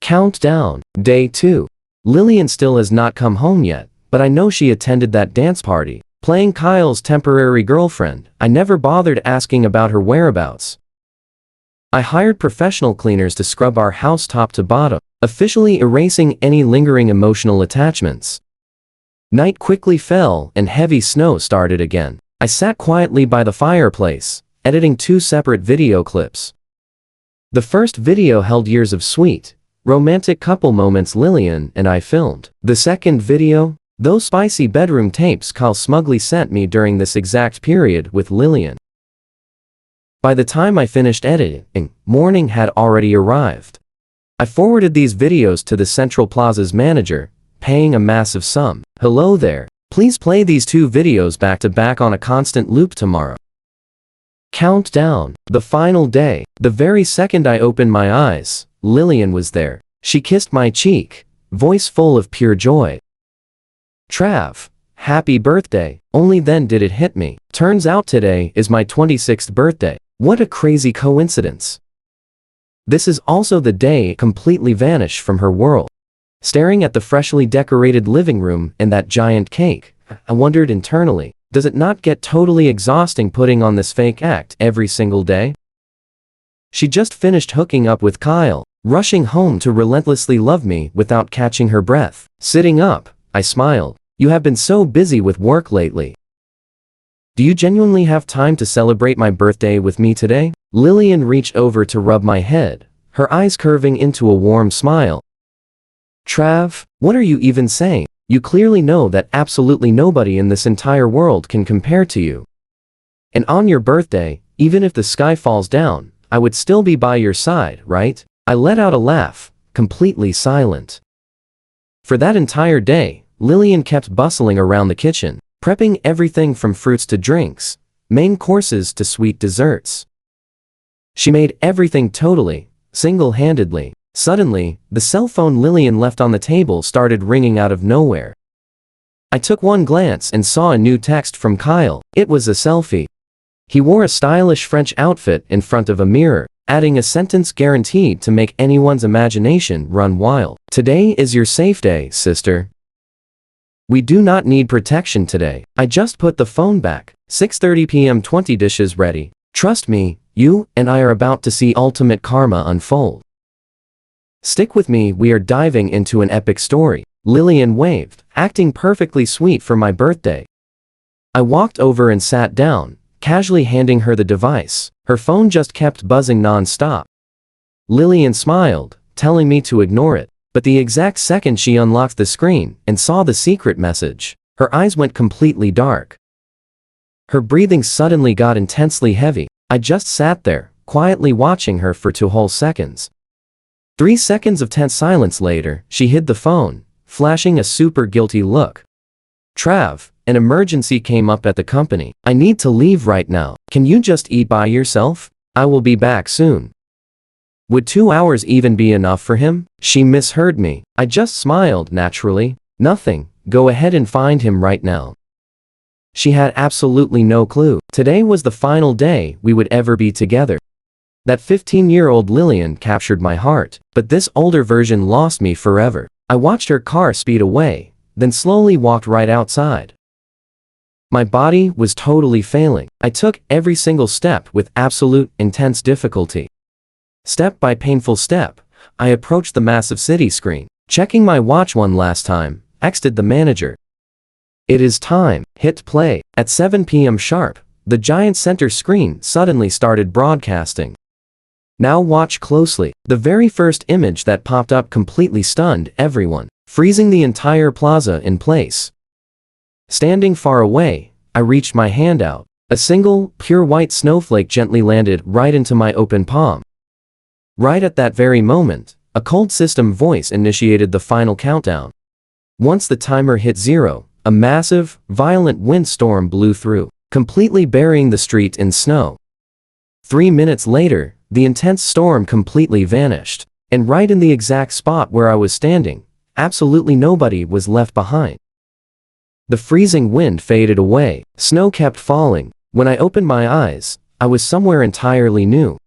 Countdown. Day 2. Lillian still has not come home yet, but I know she attended that dance party. Playing Kyle's temporary girlfriend, I never bothered asking about her whereabouts. I hired professional cleaners to scrub our house top to bottom, officially erasing any lingering emotional attachments. Night quickly fell and heavy snow started again. I sat quietly by the fireplace, editing 2 separate video clips. The first video held years of sweet, Romantic couple moments Lillian and I filmed. The second video, those spicy bedroom tapes Kyle smugly sent me during this exact period with Lillian. By the time I finished editing, morning had already arrived. I forwarded these videos to the Central Plaza's manager, paying a massive sum. Hello there. Please play these 2 videos back to back on a constant loop tomorrow. Countdown. The final day. The very second I opened my eyes, Lillian was there. She kissed my cheek, voice full of pure joy. Trav, happy birthday. Only then did it hit me. Turns out today is my 26th birthday. What a crazy coincidence. This is also the day it completely vanished from her world. Staring at the freshly decorated living room and that giant cake, I wondered internally, does it not get totally exhausting putting on this fake act every single day? She just finished hooking up with Kyle, rushing home to relentlessly love me without catching her breath. Sitting up, I smiled. You have been so busy with work lately. Do you genuinely have time to celebrate my birthday with me today? Lillian reached over to rub my head, her eyes curving into a warm smile. Trav, what are you even saying? You clearly know that absolutely nobody in this entire world can compare to you. And on your birthday, even if the sky falls down, I would still be by your side, right? I let out a laugh, completely silent. For that entire day, Lillian kept bustling around the kitchen, prepping everything from fruits to drinks, main courses to sweet desserts. She made everything totally, single-handedly. Suddenly, the cell phone Lillian left on the table started ringing out of nowhere. I took one glance and saw a new text from Kyle. It was a selfie. He wore a stylish French outfit in front of a mirror, adding a sentence guaranteed to make anyone's imagination run wild. Today is your safe day, sister. We do not need protection today. I just put the phone back. 6:30 p.m. 20 dishes ready. Trust me, you and I are about to see ultimate karma unfold. Stick with me, we are diving into an epic story. Lillian waved, acting perfectly sweet for my birthday. I walked over and sat down, casually handing her the device. Her phone just kept buzzing non-stop. Lillian smiled, telling me to ignore it, but the exact second she unlocked the screen and saw the secret message, her eyes went completely dark. Her breathing suddenly got intensely heavy. I just sat there, quietly watching her for 2 whole seconds. 3 seconds of tense silence later, she hid the phone, flashing a super guilty look. Trav, an emergency came up at the company. I need to leave right now. Can you just eat by yourself? I will be back soon. Would 2 hours even be enough for him? She misheard me. I just smiled naturally. Nothing, go ahead and find him right now. She had absolutely no clue. Today was the final day we would ever be together. That 15-year-old Lillian captured my heart, but this older version lost me forever. I watched her car speed away, then slowly walked right outside. My body was totally failing. I took every single step with absolute, intense difficulty. Step by painful step, I approached the massive city screen. Checking my watch one last time, texted the manager. It is time. Hit play. At 7 p.m. sharp, the giant center screen suddenly started broadcasting. Now watch closely. The very first image that popped up completely stunned everyone, freezing the entire plaza in place. Standing far away, I reached my hand out. A single, pure white snowflake gently landed right into my open palm. Right at that very moment, a cold system voice initiated the final countdown. Once the timer hit 0, a massive, violent windstorm blew through, completely burying the street in snow. 3 minutes later, the intense storm completely vanished, and right in the exact spot where I was standing, absolutely nobody was left behind. The freezing wind faded away, snow kept falling. When I opened my eyes, I was somewhere entirely new.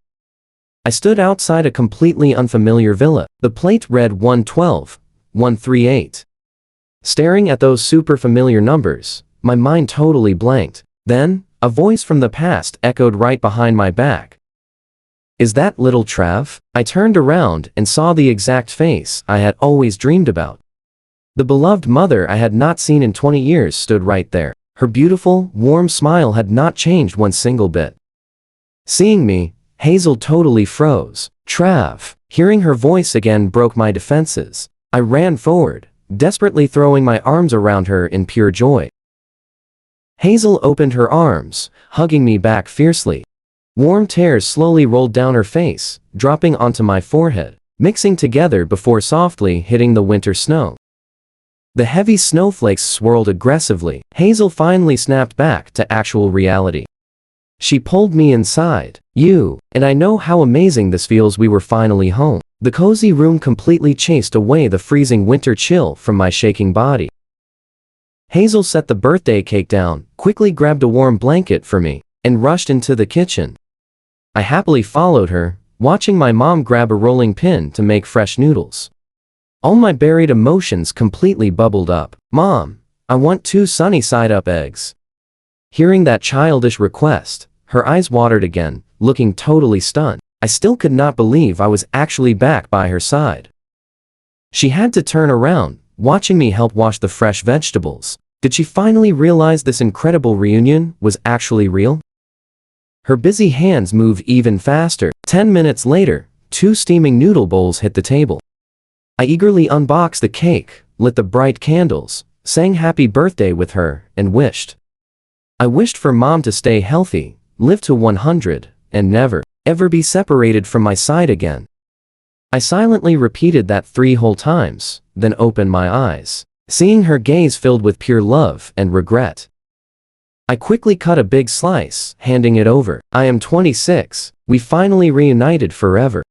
I stood outside a completely unfamiliar villa. The plate read 112, 138. Staring at those super familiar numbers, my mind totally blanked. Then, a voice from the past echoed right behind my back. Is that little Trav? I turned around and saw the exact face I had always dreamed about. The beloved mother I had not seen in 20 years stood right there. Her beautiful, warm smile had not changed one single bit. Seeing me, Hazel totally froze. Trav, Hearing her voice again broke my defenses. I ran forward, desperately throwing my arms around her in pure joy. Hazel opened her arms, hugging me back fiercely. Warm tears slowly rolled down her face, dropping onto my forehead, mixing together before softly hitting the winter snow. The heavy snowflakes swirled aggressively. Hazel finally snapped back to actual reality. She pulled me inside. You, and I know how amazing this feels. We were finally home. The cozy room completely chased away the freezing winter chill from my shaking body. Hazel set the birthday cake down, quickly grabbed a warm blanket for me, and rushed into the kitchen. I happily followed her, watching my mom grab a rolling pin to make fresh noodles. All my buried emotions completely bubbled up. Mom, I want 2 sunny-side-up eggs. Hearing that childish request, her eyes watered again, looking totally stunned. I still could not believe I was actually back by her side. She had to turn around, watching me help wash the fresh vegetables. Did she finally realize this incredible reunion was actually real? Her busy hands moved even faster. 10 minutes later, 2 steaming noodle bowls hit the table. I eagerly unboxed the cake, lit the bright candles, sang happy birthday with her, and wished. I wished for Mom to stay healthy, live to 100, and never, ever be separated from my side again. I silently repeated that 3 whole times, then opened my eyes, seeing her gaze filled with pure love and regret. I quickly cut a big slice, handing it over. I am 26, we finally reunited forever.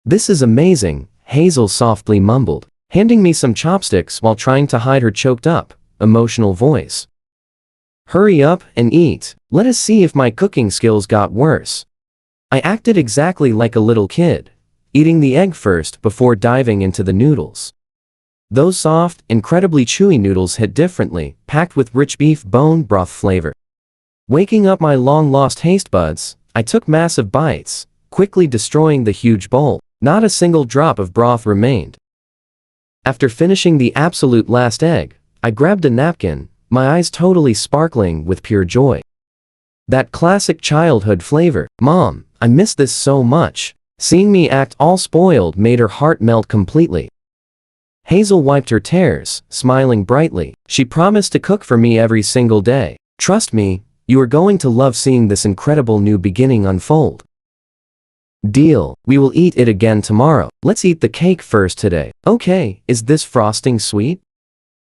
This is amazing, Hazel softly mumbled, handing me some chopsticks while trying to hide her choked up, emotional voice. Hurry up and eat, let us see if my cooking skills got worse. I acted exactly like a little kid, eating the egg first before diving into the noodles. Those soft, incredibly chewy noodles hit differently, packed with rich beef bone broth flavor. Waking up my long-lost taste buds, I took massive bites, quickly destroying the huge bowl. Not a single drop of broth remained. After finishing the absolute last egg, I grabbed a napkin, my eyes totally sparkling with pure joy. That classic childhood flavor. Mom, I miss this so much. Seeing me act all spoiled made her heart melt completely. Hazel wiped her tears, smiling brightly. She promised to cook for me every single day. Trust me, you are going to love seeing this incredible new beginning unfold. Deal, we will eat it again tomorrow. Let's eat the cake first today. Okay, is this frosting sweet?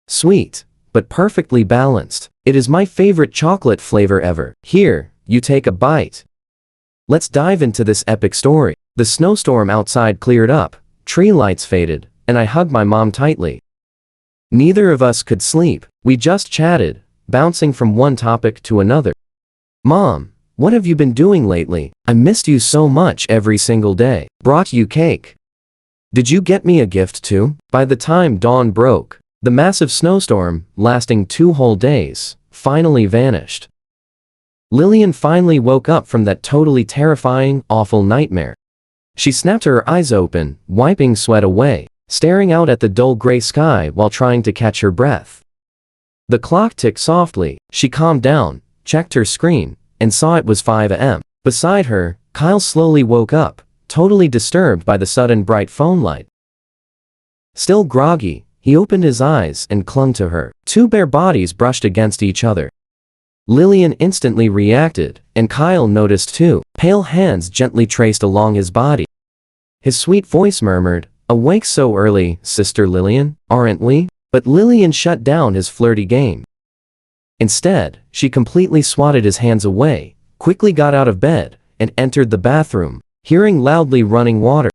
Sweet, but perfectly balanced. It is my favorite chocolate flavor ever. Here, you take a bite. Let's dive into this epic story. The snowstorm outside cleared up, tree lights faded, and I hugged my mom tightly. Neither of us could sleep. We just chatted, bouncing from one topic to another. Mom, what have you been doing lately? I missed you so much every single day. Brought you cake. Did you get me a gift too? By the time dawn broke, the massive snowstorm, lasting 2 whole days, finally vanished. Lillian finally woke up from that totally terrifying, awful nightmare. She snapped her eyes open, wiping sweat away, staring out at the dull gray sky while trying to catch her breath. The clock ticked softly. She calmed down, checked her screen, and saw it was 5 a.m. Beside her, Kyle slowly woke up, totally disturbed by the sudden bright phone light. Still groggy, he opened his eyes and clung to her. 2 bare bodies brushed against each other. Lillian instantly reacted, and Kyle noticed too. Pale hands gently traced along his body. His sweet voice murmured, "Awake so early, Sister Lillian, aren't we?" But Lillian shut down his flirty game. Instead, she completely swatted his hands away, quickly got out of bed, and entered the bathroom, hearing loudly running water.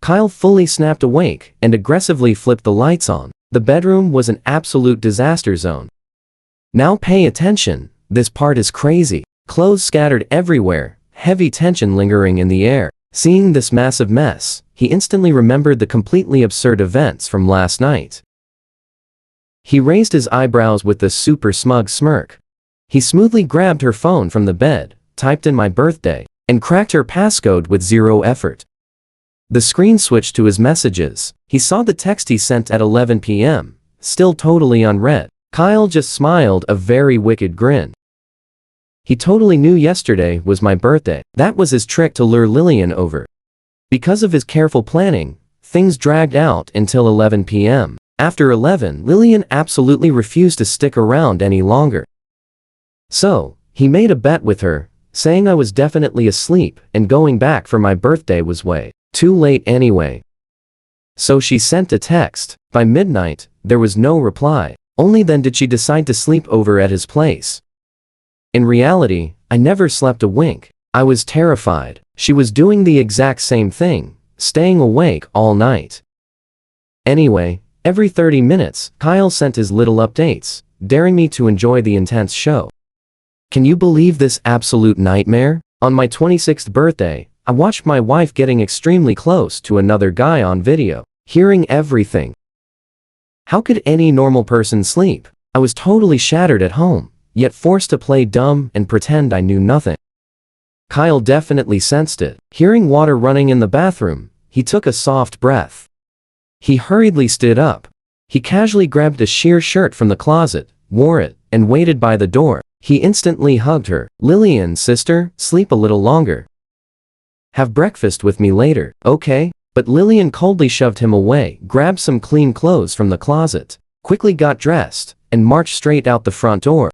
Kyle fully snapped awake and aggressively flipped the lights on. The bedroom was an absolute disaster zone. Now pay attention, this part is crazy. Clothes scattered everywhere, heavy tension lingering in the air. Seeing this massive mess, he instantly remembered the completely absurd events from last night. He raised his eyebrows with a super smug smirk. He smoothly grabbed her phone from the bed, typed in my birthday, and cracked her passcode with 0 effort. The screen switched to his messages. He saw the text he sent at 11 p.m., still totally unread. Kyle just smiled a very wicked grin. He totally knew yesterday was my birthday. That was his trick to lure Lillian over. Because of his careful planning, things dragged out until 11 p.m. After 11, Lillian absolutely refused to stick around any longer. So, he made a bet with her, saying I was definitely asleep and going back for my birthday was way too late anyway. So she sent a text. By midnight, there was no reply. Only then did she decide to sleep over at his place. In reality, I never slept a wink. I was terrified. She was doing the exact same thing, staying awake all night. Anyway, every 30 minutes, Kyle sent his little updates, daring me to enjoy the intense show. Can you believe this absolute nightmare? On my 26th birthday, I watched my wife getting extremely close to another guy on video, hearing everything. How could any normal person sleep? I was totally shattered at home, yet forced to play dumb and pretend I knew nothing. Kyle definitely sensed it. Hearing water running in the bathroom, he took a soft breath. He hurriedly stood up. He casually grabbed a sheer shirt from the closet, wore it, and waited by the door. He instantly hugged her. Lillian, sister, sleep a little longer. Have breakfast with me later, okay? But Lillian coldly shoved him away, grabbed some clean clothes from the closet, quickly got dressed, and marched straight out the front door.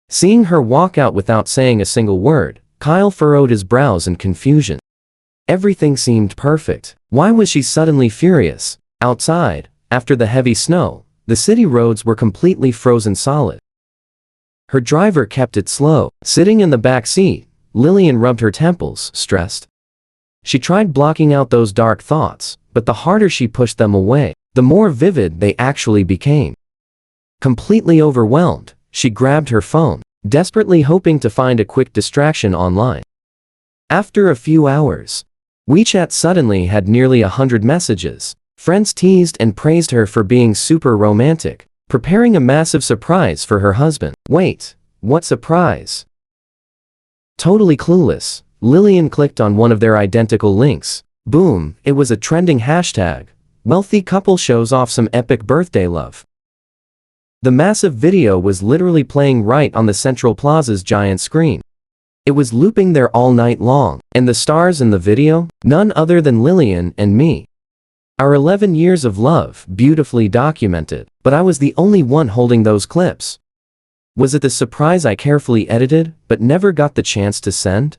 Seeing her walk out without saying a single word, Kyle furrowed his brows in confusion. Everything seemed perfect. Why was she suddenly furious? Outside, after the heavy snow, the city roads were completely frozen solid. Her driver kept it slow. Sitting in the back seat, Lillian rubbed her temples, stressed. She tried blocking out those dark thoughts, but the harder she pushed them away, the more vivid they actually became. Completely overwhelmed, she grabbed her phone, desperately hoping to find a quick distraction online. After a few hours, WeChat suddenly had nearly 100 messages. Friends teased and praised her for being super romantic, preparing a massive surprise for her husband. Wait, what surprise? Totally clueless, Lillian clicked on one of their identical links. Boom, it was a trending hashtag. Wealthy couple shows off some epic birthday love. The massive video was literally playing right on the Central Plaza's giant screen. It was looping there all night long, and the stars in the video? None other than Lillian and me. Our 11 years of love, beautifully documented, but I was the only one holding those clips. Was it the surprise I carefully edited, but never got the chance to send?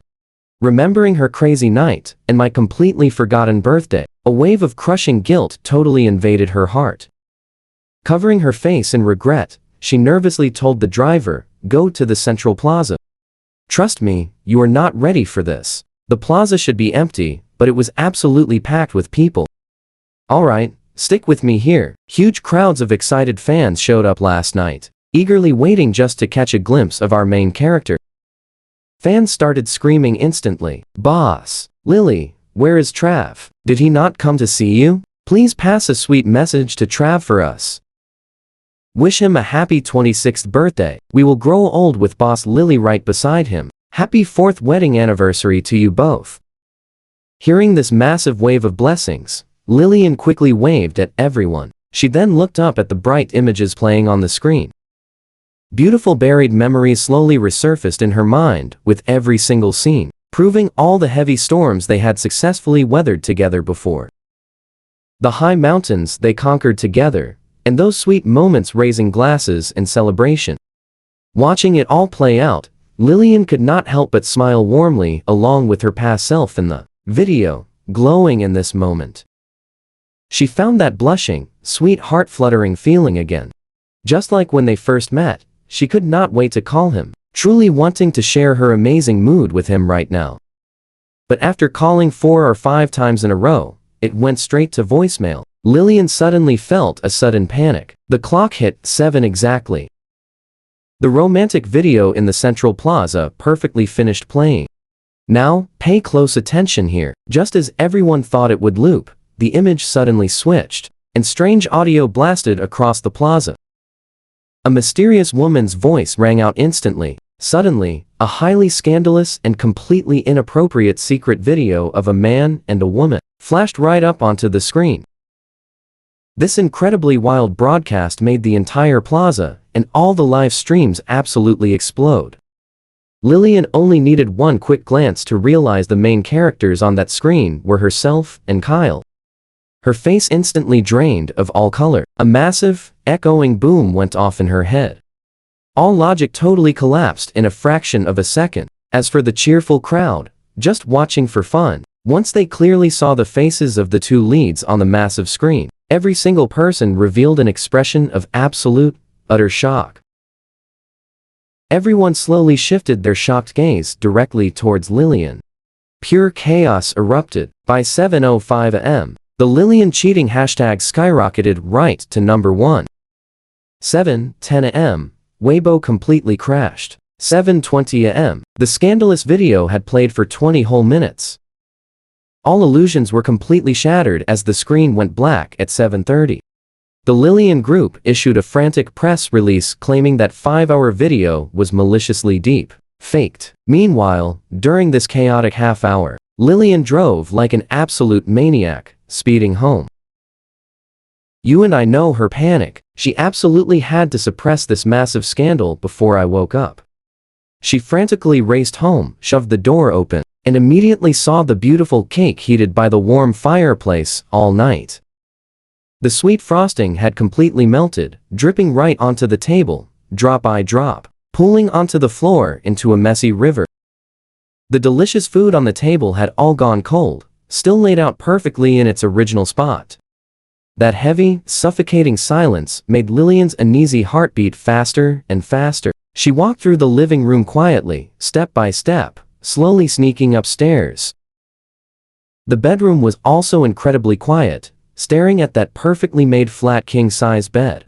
Remembering her crazy night, and my completely forgotten birthday, a wave of crushing guilt totally invaded her heart. Covering her face in regret, she nervously told the driver, "Go to the Central Plaza. Trust me, you are not ready for this. The plaza should be empty, but it was absolutely packed with people. Alright, stick with me here." Huge crowds of excited fans showed up last night, eagerly waiting just to catch a glimpse of our main character. Fans started screaming instantly, "Boss! Lily, where is Trav? Did he not come to see you? Please pass a sweet message to Trav for us. Wish him a happy 26th birthday. We will grow old with Boss Lily right beside him. Happy 4th wedding anniversary to you both." Hearing this massive wave of blessings, Lillian quickly waved at everyone. She then looked up at the bright images playing on the screen. Beautiful buried memories slowly resurfaced in her mind with every single scene, proving all the heavy storms they had successfully weathered together before. The high mountains they conquered together, and those sweet moments raising glasses in celebration. Watching it all play out, Lillian could not help but smile warmly along with her past self in the video, glowing in this moment. She found that blushing, sweet heart-fluttering feeling again. Just like when they first met, she could not wait to call him, truly wanting to share her amazing mood with him right now. But after calling 4 or 5 times in a row, it went straight to voicemail. Lillian suddenly felt a sudden panic. The clock hit 7 exactly. The romantic video in the Central Plaza perfectly finished playing. Now, pay close attention here. Just as everyone thought it would loop, the image suddenly switched, and strange audio blasted across the plaza. A mysterious woman's voice rang out instantly. Suddenly, a highly scandalous and completely inappropriate secret video of a man and a woman flashed right up onto the screen. This incredibly wild broadcast made the entire plaza and all the live streams absolutely explode. Lillian only needed one quick glance to realize the main characters on that screen were herself and Kyle. Her face instantly drained of all color. A massive, echoing boom went off in her head. All logic totally collapsed in a fraction of a second. As for the cheerful crowd, just watching for fun, once they clearly saw the faces of the two leads on the massive screen, every single person revealed an expression of absolute, utter shock. Everyone slowly shifted their shocked gaze directly towards Lillian. Pure chaos erupted. By 7:05 am, the Lillian cheating hashtag skyrocketed right to number 1. 7:10 am, Weibo completely crashed. 7:20 am, the scandalous video had played for 20 whole minutes. All illusions were completely shattered as the screen went black at 7:30. The Lillian group issued a frantic press release claiming that 5-hour video was maliciously deep faked. Meanwhile, during this chaotic half-hour, Lillian drove like an absolute maniac, speeding home. You and I know her panic. She absolutely had to suppress this massive scandal before I woke up. She frantically raced home, shoved the door open, and immediately saw the beautiful cake heated by the warm fireplace all night. The sweet frosting had completely melted, dripping right onto the table, drop by drop, pooling onto the floor into a messy river. The delicious food on the table had all gone cold, still laid out perfectly in its original spot. That heavy, suffocating silence made Lillian's uneasy heartbeat faster and faster. She walked through the living room quietly, step by step, slowly sneaking upstairs. The bedroom was also incredibly quiet, staring at that perfectly made flat king-size bed.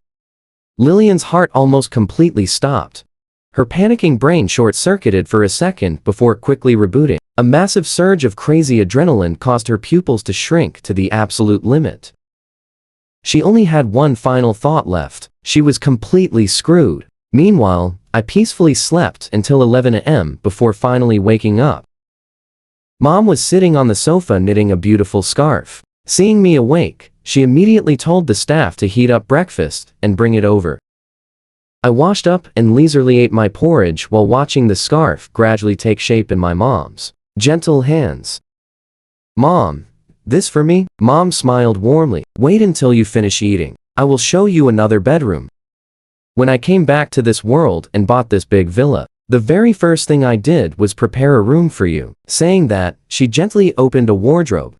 Lillian's heart almost completely stopped. Her panicking brain short-circuited for a second before quickly rebooting. A massive surge of crazy adrenaline caused her pupils to shrink to the absolute limit. She only had one final thought left. She was completely screwed. Meanwhile, I peacefully slept until 11 am before finally waking up. Mom was sitting on the sofa knitting a beautiful scarf. Seeing me awake, she immediately told the staff to heat up breakfast and bring it over. I washed up and leisurely ate my porridge while watching the scarf gradually take shape in my mom's gentle hands. Mom, this for me? Mom smiled warmly. Wait until you finish eating. I will show you another bedroom. When I came back to this world and bought this big villa, the very first thing I did was prepare a room for you. Saying that, she gently opened a wardrobe.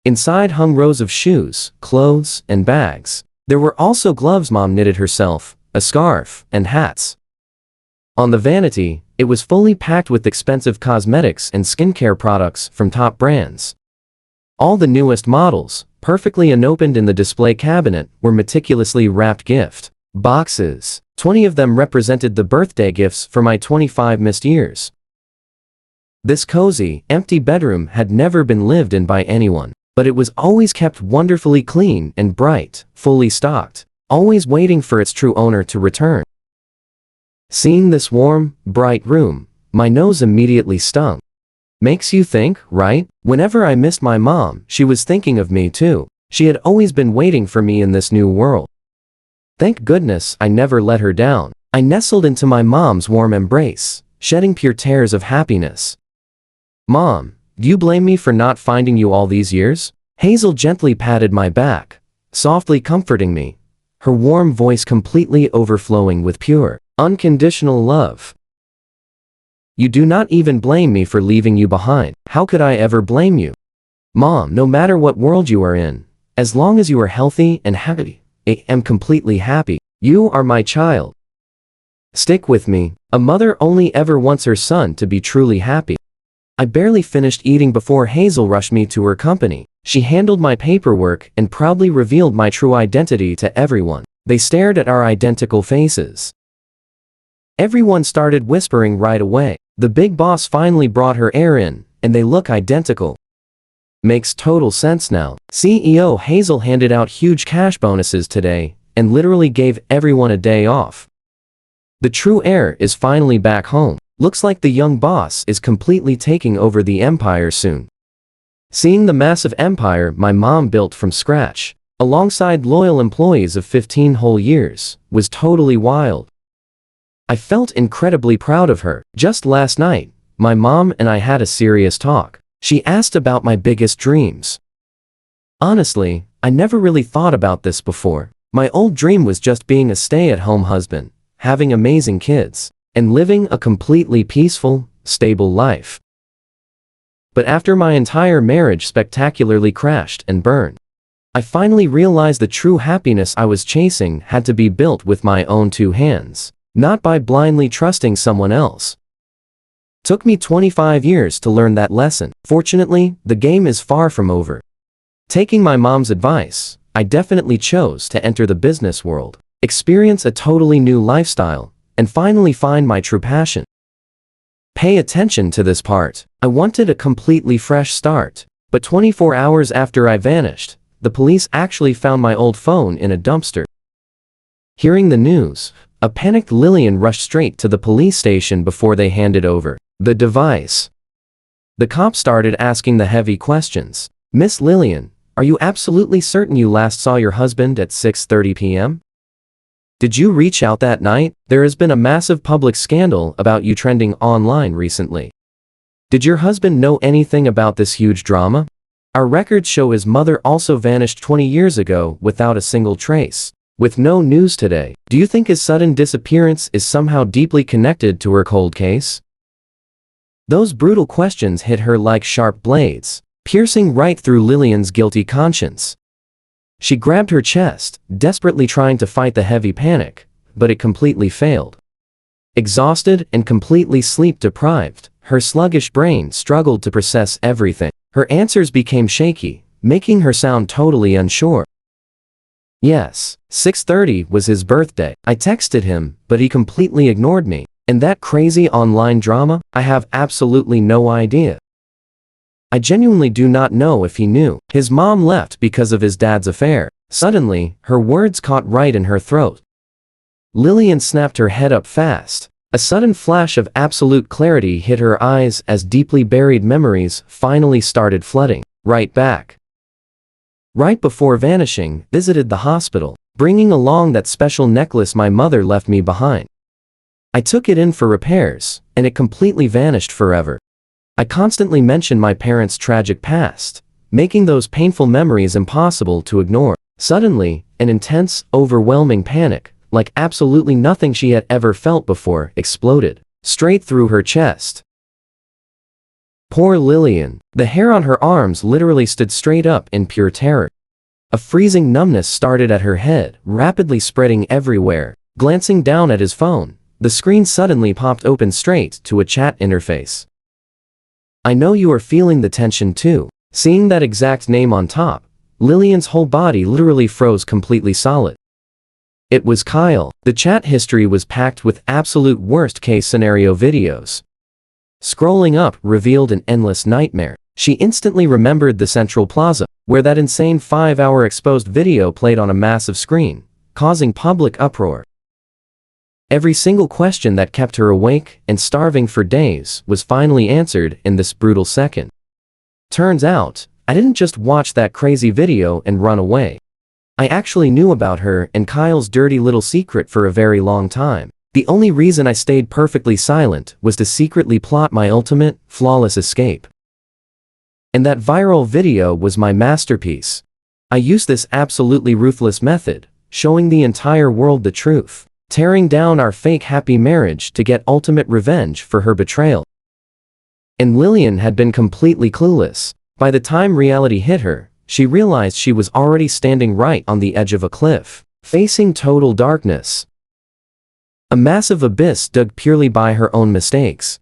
Inside hung rows of shoes, clothes, and bags. There were also gloves Mom knitted herself, a scarf, and hats. On the vanity, it was fully packed with expensive cosmetics and skincare products from top brands. All the newest models, perfectly unopened in the display cabinet, were meticulously wrapped gift boxes. 20 of them represented the birthday gifts for my 25 missed years. This cozy, empty bedroom had never been lived in by anyone, but it was always kept wonderfully clean and bright, fully stocked, always waiting for its true owner to return. Seeing this warm, bright room, my nose immediately stung. Makes you think, right? Whenever I missed my mom, she was thinking of me too. She had always been waiting for me in this new world. Thank goodness I never let her down. I nestled into my mom's warm embrace, shedding pure tears of happiness. Mom, do you blame me for not finding you all these years? Hazel gently patted my back, softly comforting me, her warm voice completely overflowing with pure, unconditional love. You do not even blame me for leaving you behind. How could I ever blame you? Mom, no matter what world you are in, as long as you are healthy and happy, I am completely happy. You are my child. Stick with me. A mother only ever wants her son to be truly happy. I barely finished eating before Hazel rushed me to her company. She handled my paperwork and proudly revealed my true identity to everyone. They stared at our identical faces. Everyone started whispering right away. The big boss finally brought her heir in, and they look identical. Makes total sense now. CEO Hazel handed out huge cash bonuses today, and literally gave everyone a day off. The true heir is finally back home. Looks like the young boss is completely taking over the empire soon. Seeing the massive empire my mom built from scratch, alongside loyal employees of 15 whole years, was totally wild. I felt incredibly proud of her. Just last night, my mom and I had a serious talk. She asked about my biggest dreams. Honestly, I never really thought about this before. My old dream was just being a stay-at-home husband, having amazing kids, and living a completely peaceful, stable life. But after my entire marriage spectacularly crashed and burned, I finally realized the true happiness I was chasing had to be built with my own two hands, not by blindly trusting someone else. Took me 25 years to learn that lesson. Fortunately, the game is far from over. Taking my mom's advice, I definitely chose to enter the business world, experience a totally new lifestyle, and finally find my true passion. Pay attention to this part. I wanted a completely fresh start, but 24 hours after I vanished, the police actually found my old phone in a dumpster. Hearing the news, a panicked Lillian rushed straight to the police station before they handed over the device. The cops started asking the heavy questions. Miss Lillian, are you absolutely certain you last saw your husband at 6:30 p.m.? Did you reach out that night? There has been a massive public scandal about you trending online recently. Did your husband know anything about this huge drama? Our records show his mother also vanished 20 years ago without a single trace. With no news today, do you think his sudden disappearance is somehow deeply connected to her cold case? Those brutal questions hit her like sharp blades, piercing right through Lillian's guilty conscience. She grabbed her chest, desperately trying to fight the heavy panic, but it completely failed. Exhausted and completely sleep-deprived, her sluggish brain struggled to process everything. Her answers became shaky, making her sound totally unsure. Yes, 6:30 was his birthday. I texted him, but he completely ignored me. And that crazy online drama? I have absolutely no idea. I genuinely do not know if he knew. His mom left because of his dad's affair. Suddenly, her words caught right in her throat. Lillian snapped her head up fast. A sudden flash of absolute clarity hit her eyes as deeply buried memories finally started flooding right back. Right before vanishing, visited the hospital, bringing along that special necklace my mother left me behind. I took it in for repairs, and it completely vanished forever. I constantly mentioned my parents' tragic past, making those painful memories impossible to ignore. Suddenly, an intense, overwhelming panic, like absolutely nothing she had ever felt before, exploded straight through her chest. Poor Lillian. The hair on her arms literally stood straight up in pure terror. A freezing numbness started at her head, rapidly spreading everywhere. Glancing down at his phone, the screen suddenly popped open straight to a chat interface. I know you are feeling the tension too. Seeing that exact name on top, Lillian's whole body literally froze completely solid. It was Kyle. The chat history was packed with absolute worst-case scenario videos. Scrolling up revealed an endless nightmare. She instantly remembered the Central Plaza, where that insane 5-hour exposed video played on a massive screen, causing public uproar. Every single question that kept her awake and starving for days was finally answered in this brutal second. Turns out, I didn't just watch that crazy video and run away. I actually knew about her and Kyle's dirty little secret for a very long time. The only reason I stayed perfectly silent was to secretly plot my ultimate, flawless escape. And that viral video was my masterpiece. I used this absolutely ruthless method, showing the entire world the truth, tearing down our fake happy marriage to get ultimate revenge for her betrayal. And Lillian had been completely clueless. By the time reality hit her, she realized she was already standing right on the edge of a cliff, facing total darkness. A massive abyss dug purely by her own mistakes.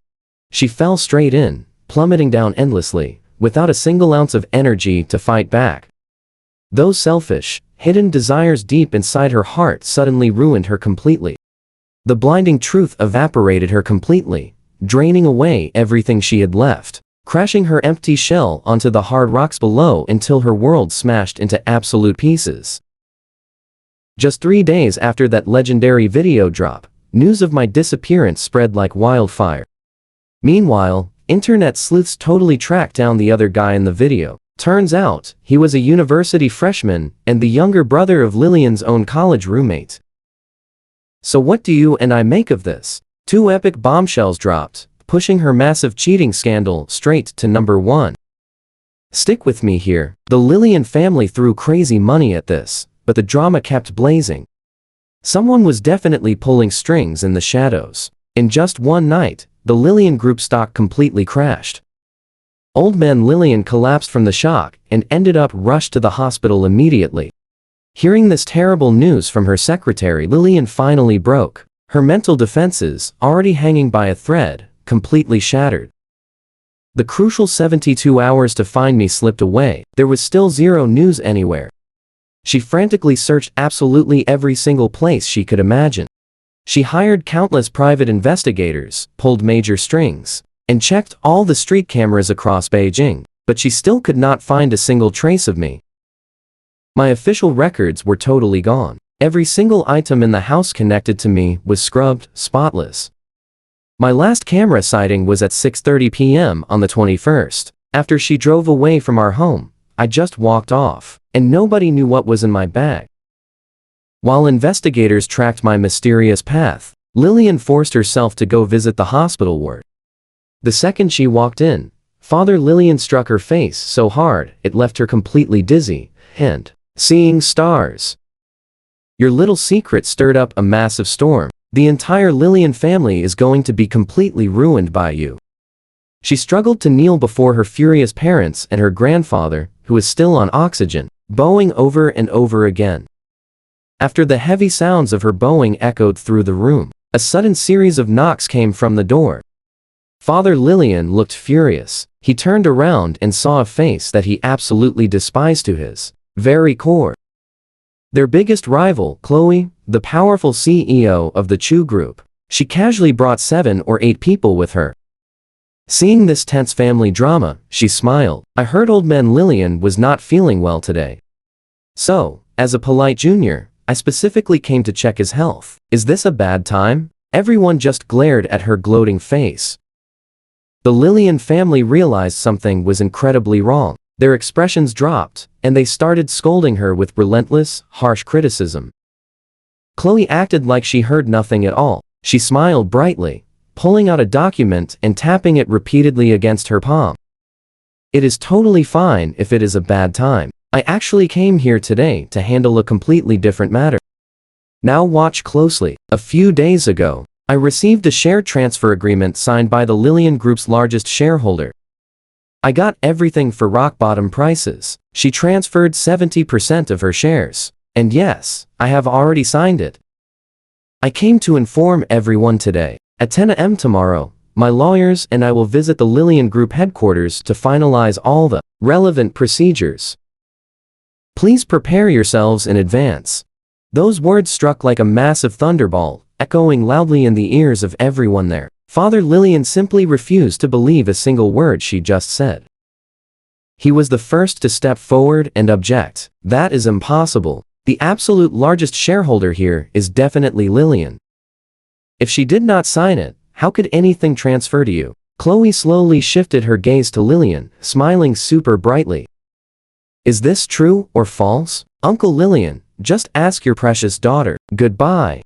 She fell straight in, plummeting down endlessly, without a single ounce of energy to fight back. Those selfish, hidden desires deep inside her heart suddenly ruined her completely. The blinding truth evaporated her completely, draining away everything she had left, crashing her empty shell onto the hard rocks below until her world smashed into absolute pieces. Just 3 days after that legendary video drop, news of my disappearance spread like wildfire. Meanwhile, internet sleuths totally tracked down the other guy in the video. Turns out, he was a university freshman and the younger brother of Lillian's own college roommate. So what do you and I make of this? Two epic bombshells dropped, pushing her massive cheating scandal straight to number 1. Stick with me here. The Lillian family threw crazy money at this, but the drama kept blazing. Someone was definitely pulling strings in the shadows. In just one night, the Lillian Group stock completely crashed. Old man Lillian collapsed from the shock and ended up rushed to the hospital immediately. Hearing this terrible news from her secretary, Lillian finally broke. Her mental defenses, already hanging by a thread, completely shattered. The crucial 72 hours to find me slipped away. There was still zero news anywhere. She frantically searched absolutely every single place she could imagine. She hired countless private investigators, pulled major strings, and checked all the street cameras across Beijing, but she still could not find a single trace of me. My official records were totally gone. Every single item in the house connected to me was scrubbed, spotless. My last camera sighting was at 6:30 p.m. on the 21st. After she drove away from our home, I just walked off, and nobody knew what was in my bag. While investigators tracked my mysterious path, Lillian forced herself to go visit the hospital ward. The second she walked in, Father Lillian struck her face so hard it left her completely dizzy, and seeing stars. Your little secret stirred up a massive storm. The entire Lillian family is going to be completely ruined by you. She struggled to kneel before her furious parents and her grandfather, who was still on oxygen, bowing over and over again. After the heavy sounds of her bowing echoed through the room, a sudden series of knocks came from the door. Father Lillian looked furious. He turned around and saw a face that he absolutely despised to his very core. Their biggest rival, Chloe, the powerful CEO of the Chu Group. She casually brought 7 or 8 people with her. Seeing this tense family drama, she smiled. I heard old man Lillian was not feeling well today. So, as a polite junior, I specifically came to check his health. Is this a bad time? Everyone just glared at her gloating face. The Lillian family realized something was incredibly wrong. Their expressions dropped, and they started scolding her with relentless, harsh criticism. Chloe acted like she heard nothing at all. She smiled brightly, pulling out a document and tapping it repeatedly against her palm. It is totally fine if it is a bad time. I actually came here today to handle a completely different matter. Now watch closely. A few days ago, I received a share transfer agreement signed by the Lillian Group's largest shareholder. I got everything for rock-bottom prices. She transferred 70% of her shares. And yes, I have already signed it. I came to inform everyone today. At 10 a.m. tomorrow, my lawyers and I will visit the Lillian Group headquarters to finalize all the relevant procedures. Please prepare yourselves in advance. Those words struck like a massive thunderbolt, echoing loudly in the ears of everyone there. Father Lillian simply refused to believe a single word she just said. He was the first to step forward and object. That is impossible. The absolute largest shareholder here is definitely Lillian. If she did not sign it, how could anything transfer to you? Chloe slowly shifted her gaze to Lillian, smiling super brightly. Is this true or false? Uncle Lillian, just ask your precious daughter. Goodbye.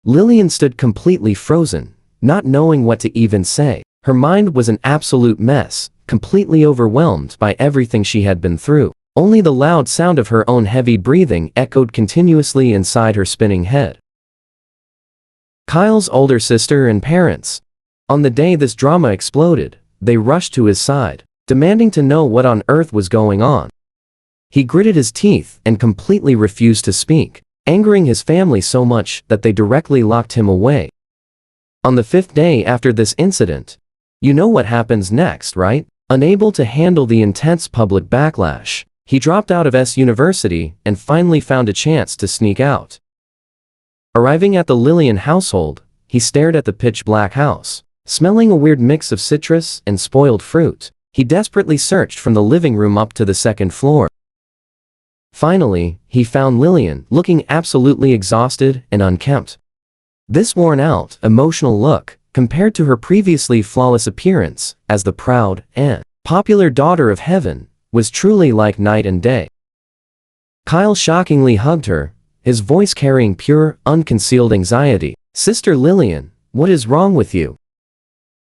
Lillian stood completely frozen, not knowing what to even say. Her mind was an absolute mess, completely overwhelmed by everything she had been through. Only the loud sound of her own heavy breathing echoed continuously inside her spinning head. Kyle's older sister and parents. On the day this drama exploded, they rushed to his side, demanding to know what on earth was going on. He gritted his teeth and completely refused to speak, angering his family so much that they directly locked him away. On the 5th day after this incident, you know what happens next, right? Unable to handle the intense public backlash, he dropped out of S University and finally found a chance to sneak out. Arriving at the Lillian household, he stared at the pitch-black house, smelling a weird mix of citrus and spoiled fruit. He desperately searched from the living room up to the 2nd floor. Finally, he found Lillian, looking absolutely exhausted and unkempt. This worn-out, emotional look, compared to her previously flawless appearance as the proud and popular daughter of heaven, was truly like night and day. Kyle shockingly hugged her, his voice carrying pure, unconcealed anxiety. "Sister Lillian, what is wrong with you?"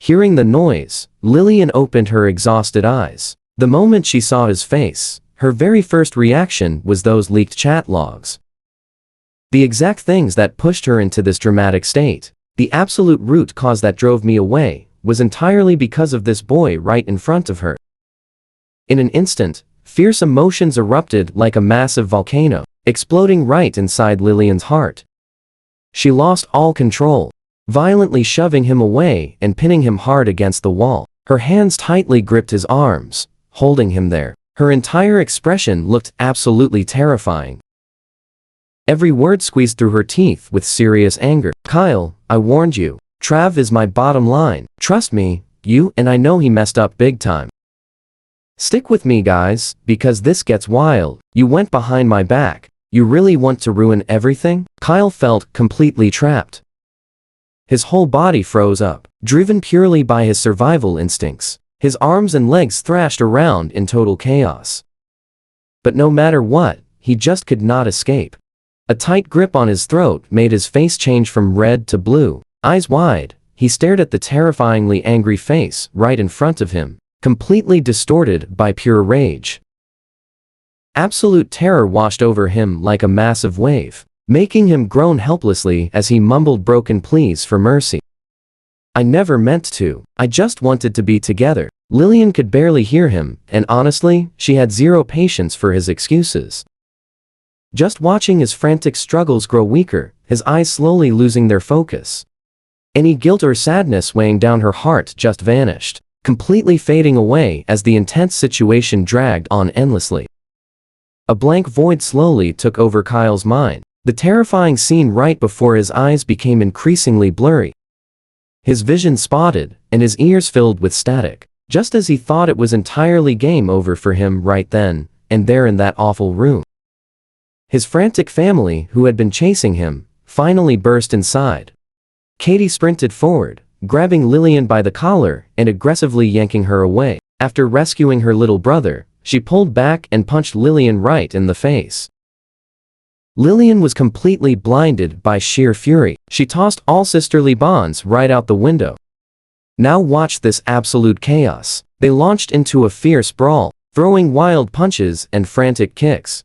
Hearing the noise, Lillian opened her exhausted eyes. The moment she saw his face, her very first reaction was those leaked chat logs. The exact things that pushed her into this dramatic state. The absolute root cause that drove me away was entirely because of this boy right in front of her. In an instant, fierce emotions erupted like a massive volcano, exploding right inside Lillian's heart. She lost all control, violently shoving him away and pinning him hard against the wall. Her hands tightly gripped his arms, holding him there. Her entire expression looked absolutely terrifying. Every word squeezed through her teeth with serious anger. "Kyle, I warned you. Trav is my bottom line. Trust me, and I know he messed up big time. Stick with me, guys, because this gets wild. You went behind my back. You really want to ruin everything?" Kyle felt completely trapped. His whole body froze up, driven purely by his survival instincts. His arms and legs thrashed around in total chaos. But no matter what, he just could not escape. A tight grip on his throat made his face change from red to blue. Eyes wide, he stared at the terrifyingly angry face right in front of him, completely distorted by pure rage. Absolute terror washed over him like a massive wave, making him groan helplessly as he mumbled broken pleas for mercy. "I never meant to. I just wanted to be together." Lillian could barely hear him, and honestly, she had zero patience for his excuses. Just watching his frantic struggles grow weaker, his eyes slowly losing their focus. Any guilt or sadness weighing down her heart just vanished, completely fading away as the intense situation dragged on endlessly. A blank void slowly took over Kyle's mind. The terrifying scene right before his eyes became increasingly blurry. His vision spotted, and his ears filled with static, just as he thought it was entirely game over for him right then and there in that awful room. His frantic family, who had been chasing him, finally burst inside. Katie sprinted forward, grabbing Lillian by the collar and aggressively yanking her away. After rescuing her little brother, she pulled back and punched Lillian right in the face. Lillian was completely blinded by sheer fury. She tossed all sisterly bonds right out the window. Now watch this absolute chaos. They launched into a fierce brawl, throwing wild punches and frantic kicks.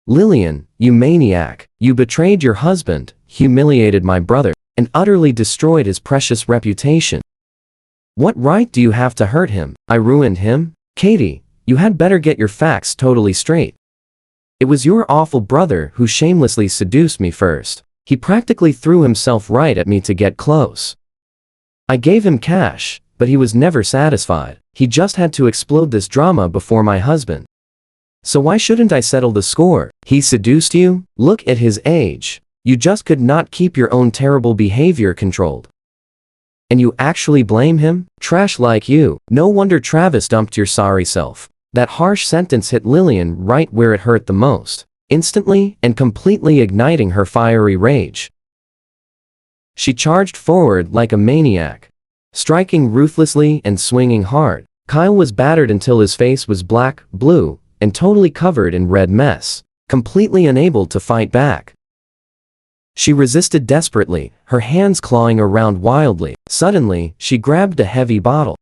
"Lillian, you maniac, you betrayed your husband, humiliated my brother, and utterly destroyed his precious reputation. What right do you have to hurt him? I ruined him? Katie, you had better get your facts totally straight. It was your awful brother who shamelessly seduced me first. He practically threw himself right at me to get close. I gave him cash, but he was never satisfied. He just had to explode this drama before my husband. So why shouldn't I settle the score? He seduced you? Look at his age. You just could not keep your own terrible behavior controlled. And you actually blame him? Trash like you. No wonder Travis dumped your sorry self." That harsh sentence hit Lillian right where it hurt the most, instantly and completely igniting her fiery rage. She charged forward like a maniac, striking ruthlessly and swinging hard. Kyle was battered until his face was black, blue, and totally covered in red mess, completely unable to fight back. She resisted desperately, her hands clawing around wildly. Suddenly, she grabbed a heavy bottle.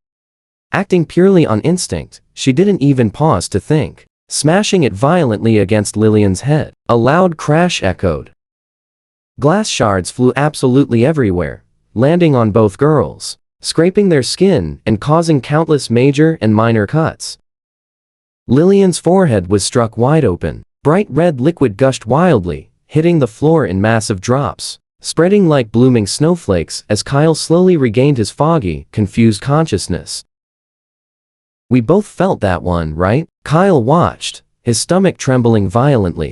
Acting purely on instinct, she didn't even pause to think, smashing it violently against Lillian's head. A loud crash echoed. Glass shards flew absolutely everywhere, landing on both girls, scraping their skin and causing countless major and minor cuts. Lillian's forehead was struck wide open. Bright red liquid gushed wildly, hitting the floor in massive drops, spreading like blooming snowflakes as Kyle slowly regained his foggy, confused consciousness. "We both felt that one, right?" Kyle watched, his stomach trembling violently.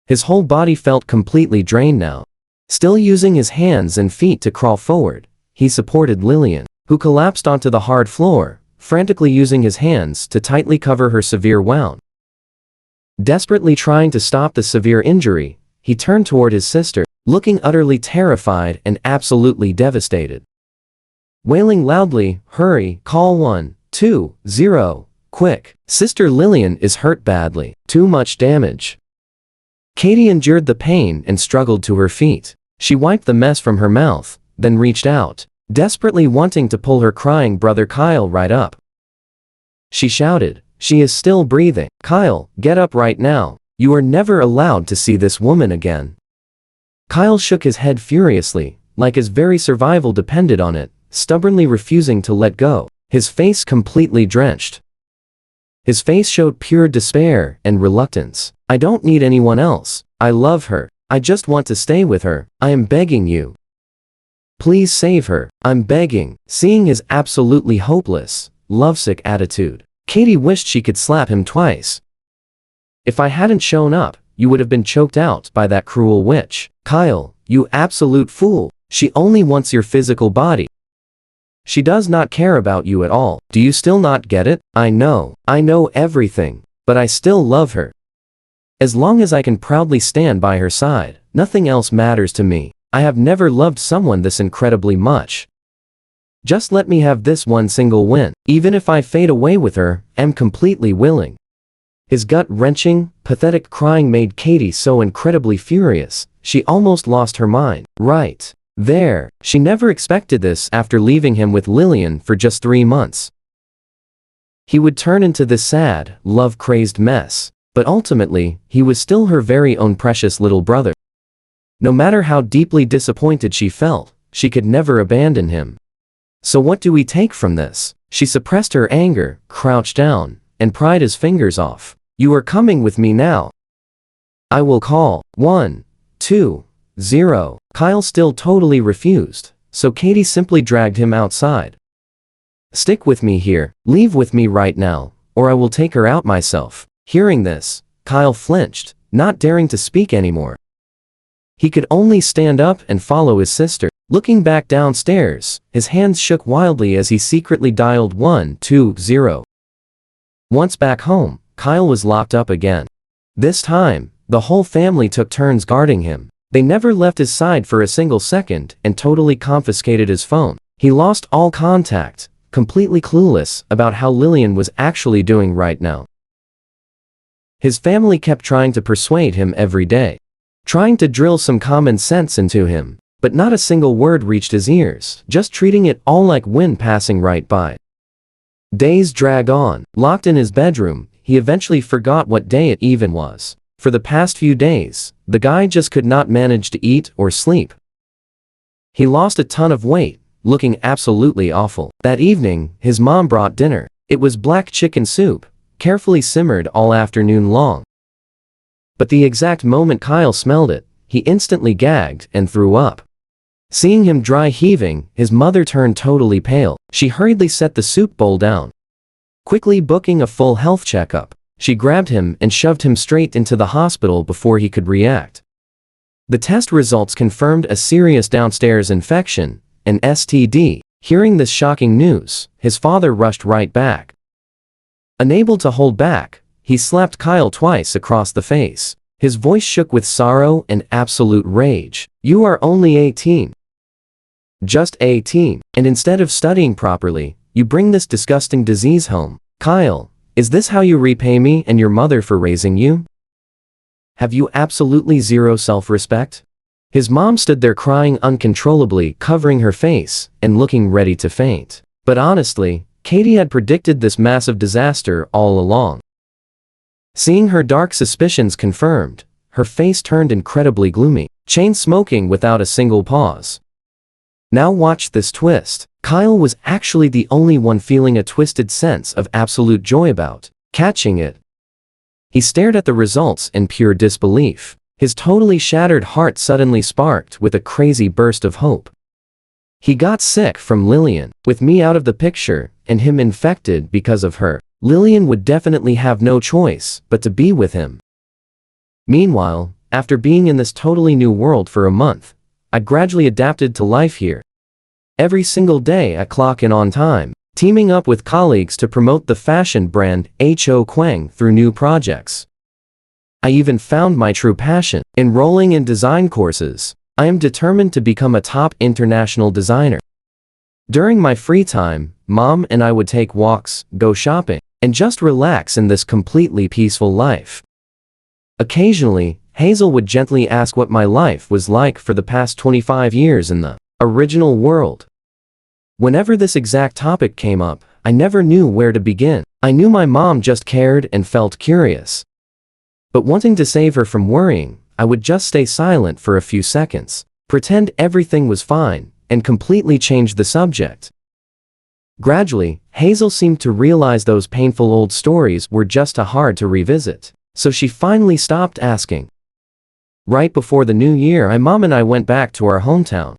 His whole body felt completely drained now. Still using his hands and feet to crawl forward, he supported Lillian, who collapsed onto the hard floor, frantically using his hands to tightly cover her severe wound. Desperately trying to stop the severe injury, he turned toward his sister, looking utterly terrified and absolutely devastated. Wailing loudly, "Hurry, call 120, quick. Sister Lillian is hurt badly. Too much damage." Katie endured the pain and struggled to her feet. She wiped the mess from her mouth, then reached out, desperately wanting to pull her crying brother Kyle right up. She shouted, "She is still breathing. Kyle, get up right now. You are never allowed to see this woman again." Kyle shook his head furiously, like his very survival depended on it, stubbornly refusing to let go, his face completely drenched. His face showed pure despair and reluctance. "I don't need anyone else. I love her. I just want to stay with her. I am begging you. Please save her. I'm begging." Seeing his absolutely hopeless, lovesick attitude, Katie wished she could slap him twice. "If I hadn't shown up, you would have been choked out by that cruel witch. Kyle, you absolute fool. She only wants your physical body. She does not care about you at all. Do you still not get it? I know everything, but I still love her. As long as I can proudly stand by her side, nothing else matters to me. I have never loved someone this incredibly much. Just let me have this one single win. Even if I fade away with her, I'm completely willing." His gut-wrenching, pathetic crying made Katie so incredibly furious, she almost lost her mind. Right there, she never expected this after leaving him with Lillian for just 3 months. He would turn into this sad, love-crazed mess, but ultimately, he was still her very own precious little brother. No matter how deeply disappointed she felt, she could never abandon him. So what do we take from this? She suppressed her anger, crouched down, and pried his fingers off. "You are coming with me now. I will call 120. Kyle still totally refused, so Katie simply dragged him outside. "Stick with me here, leave with me right now, or I will take her out myself." Hearing this, Kyle flinched, not daring to speak anymore. He could only stand up and follow his sister. Looking back downstairs, his hands shook wildly as he secretly dialed 120. Once back home, Kyle was locked up again. This time, the whole family took turns guarding him. They never left his side for a single second and totally confiscated his phone. He lost all contact, completely clueless about how Lillian was actually doing right now. His family kept trying to persuade him every day, trying to drill some common sense into him, but not a single word reached his ears, just treating it all like wind passing right by. Days dragged on. Locked in his bedroom, he eventually forgot what day it even was. For the past few days, the guy just could not manage to eat or sleep. He lost a ton of weight, looking absolutely awful. That evening, his mom brought dinner. It was black chicken soup, carefully simmered all afternoon long. But the exact moment Kyle smelled it, he instantly gagged and threw up. Seeing him dry heaving, his mother turned totally pale. She hurriedly set the soup bowl down. Quickly booking a full health checkup, she grabbed him and shoved him straight into the hospital before he could react. The test results confirmed a serious downstairs infection, an STD. Hearing this shocking news, his father rushed right back. Unable to hold back, he slapped Kyle twice across the face. His voice shook with sorrow and absolute rage. "You are only 18. Just 18. And instead of studying properly, you bring this disgusting disease home. Kyle, is this how you repay me and your mother for raising you? Have you absolutely zero self-respect?" His mom stood there crying uncontrollably, covering her face and looking ready to faint. But honestly, Katie had predicted this massive disaster all along. Seeing her dark suspicions confirmed, her face turned incredibly gloomy, chain smoking without a single pause. Now watch this twist. Kyle was actually the only one feeling a twisted sense of absolute joy about catching it. He stared at the results in pure disbelief. His totally shattered heart suddenly sparked with a crazy burst of hope. He got sick from Lillian. With me out of the picture, and him infected because of her, Lillian would definitely have no choice but to be with him. Meanwhile, after being in this totally new world for a month, I gradually adapted to life here. Every single day I clock in on time, teaming up with colleagues to promote the fashion brand Ho Kwang through new projects. I even found my true passion, enrolling in design courses. I am determined to become a top international designer. During my free time, Mom and I would take walks, go shopping, and just relax in this completely peaceful life. Occasionally, Hazel would gently ask what my life was like for the past 25 years in the original world. Whenever this exact topic came up, I never knew where to begin. I knew my mom just cared and felt curious. But wanting to save her from worrying, I would just stay silent for a few seconds, pretend everything was fine, and completely change the subject. Gradually, Hazel seemed to realize those painful old stories were just too hard to revisit, so she finally stopped asking. Right before the new year, my mom and I went back to our hometown.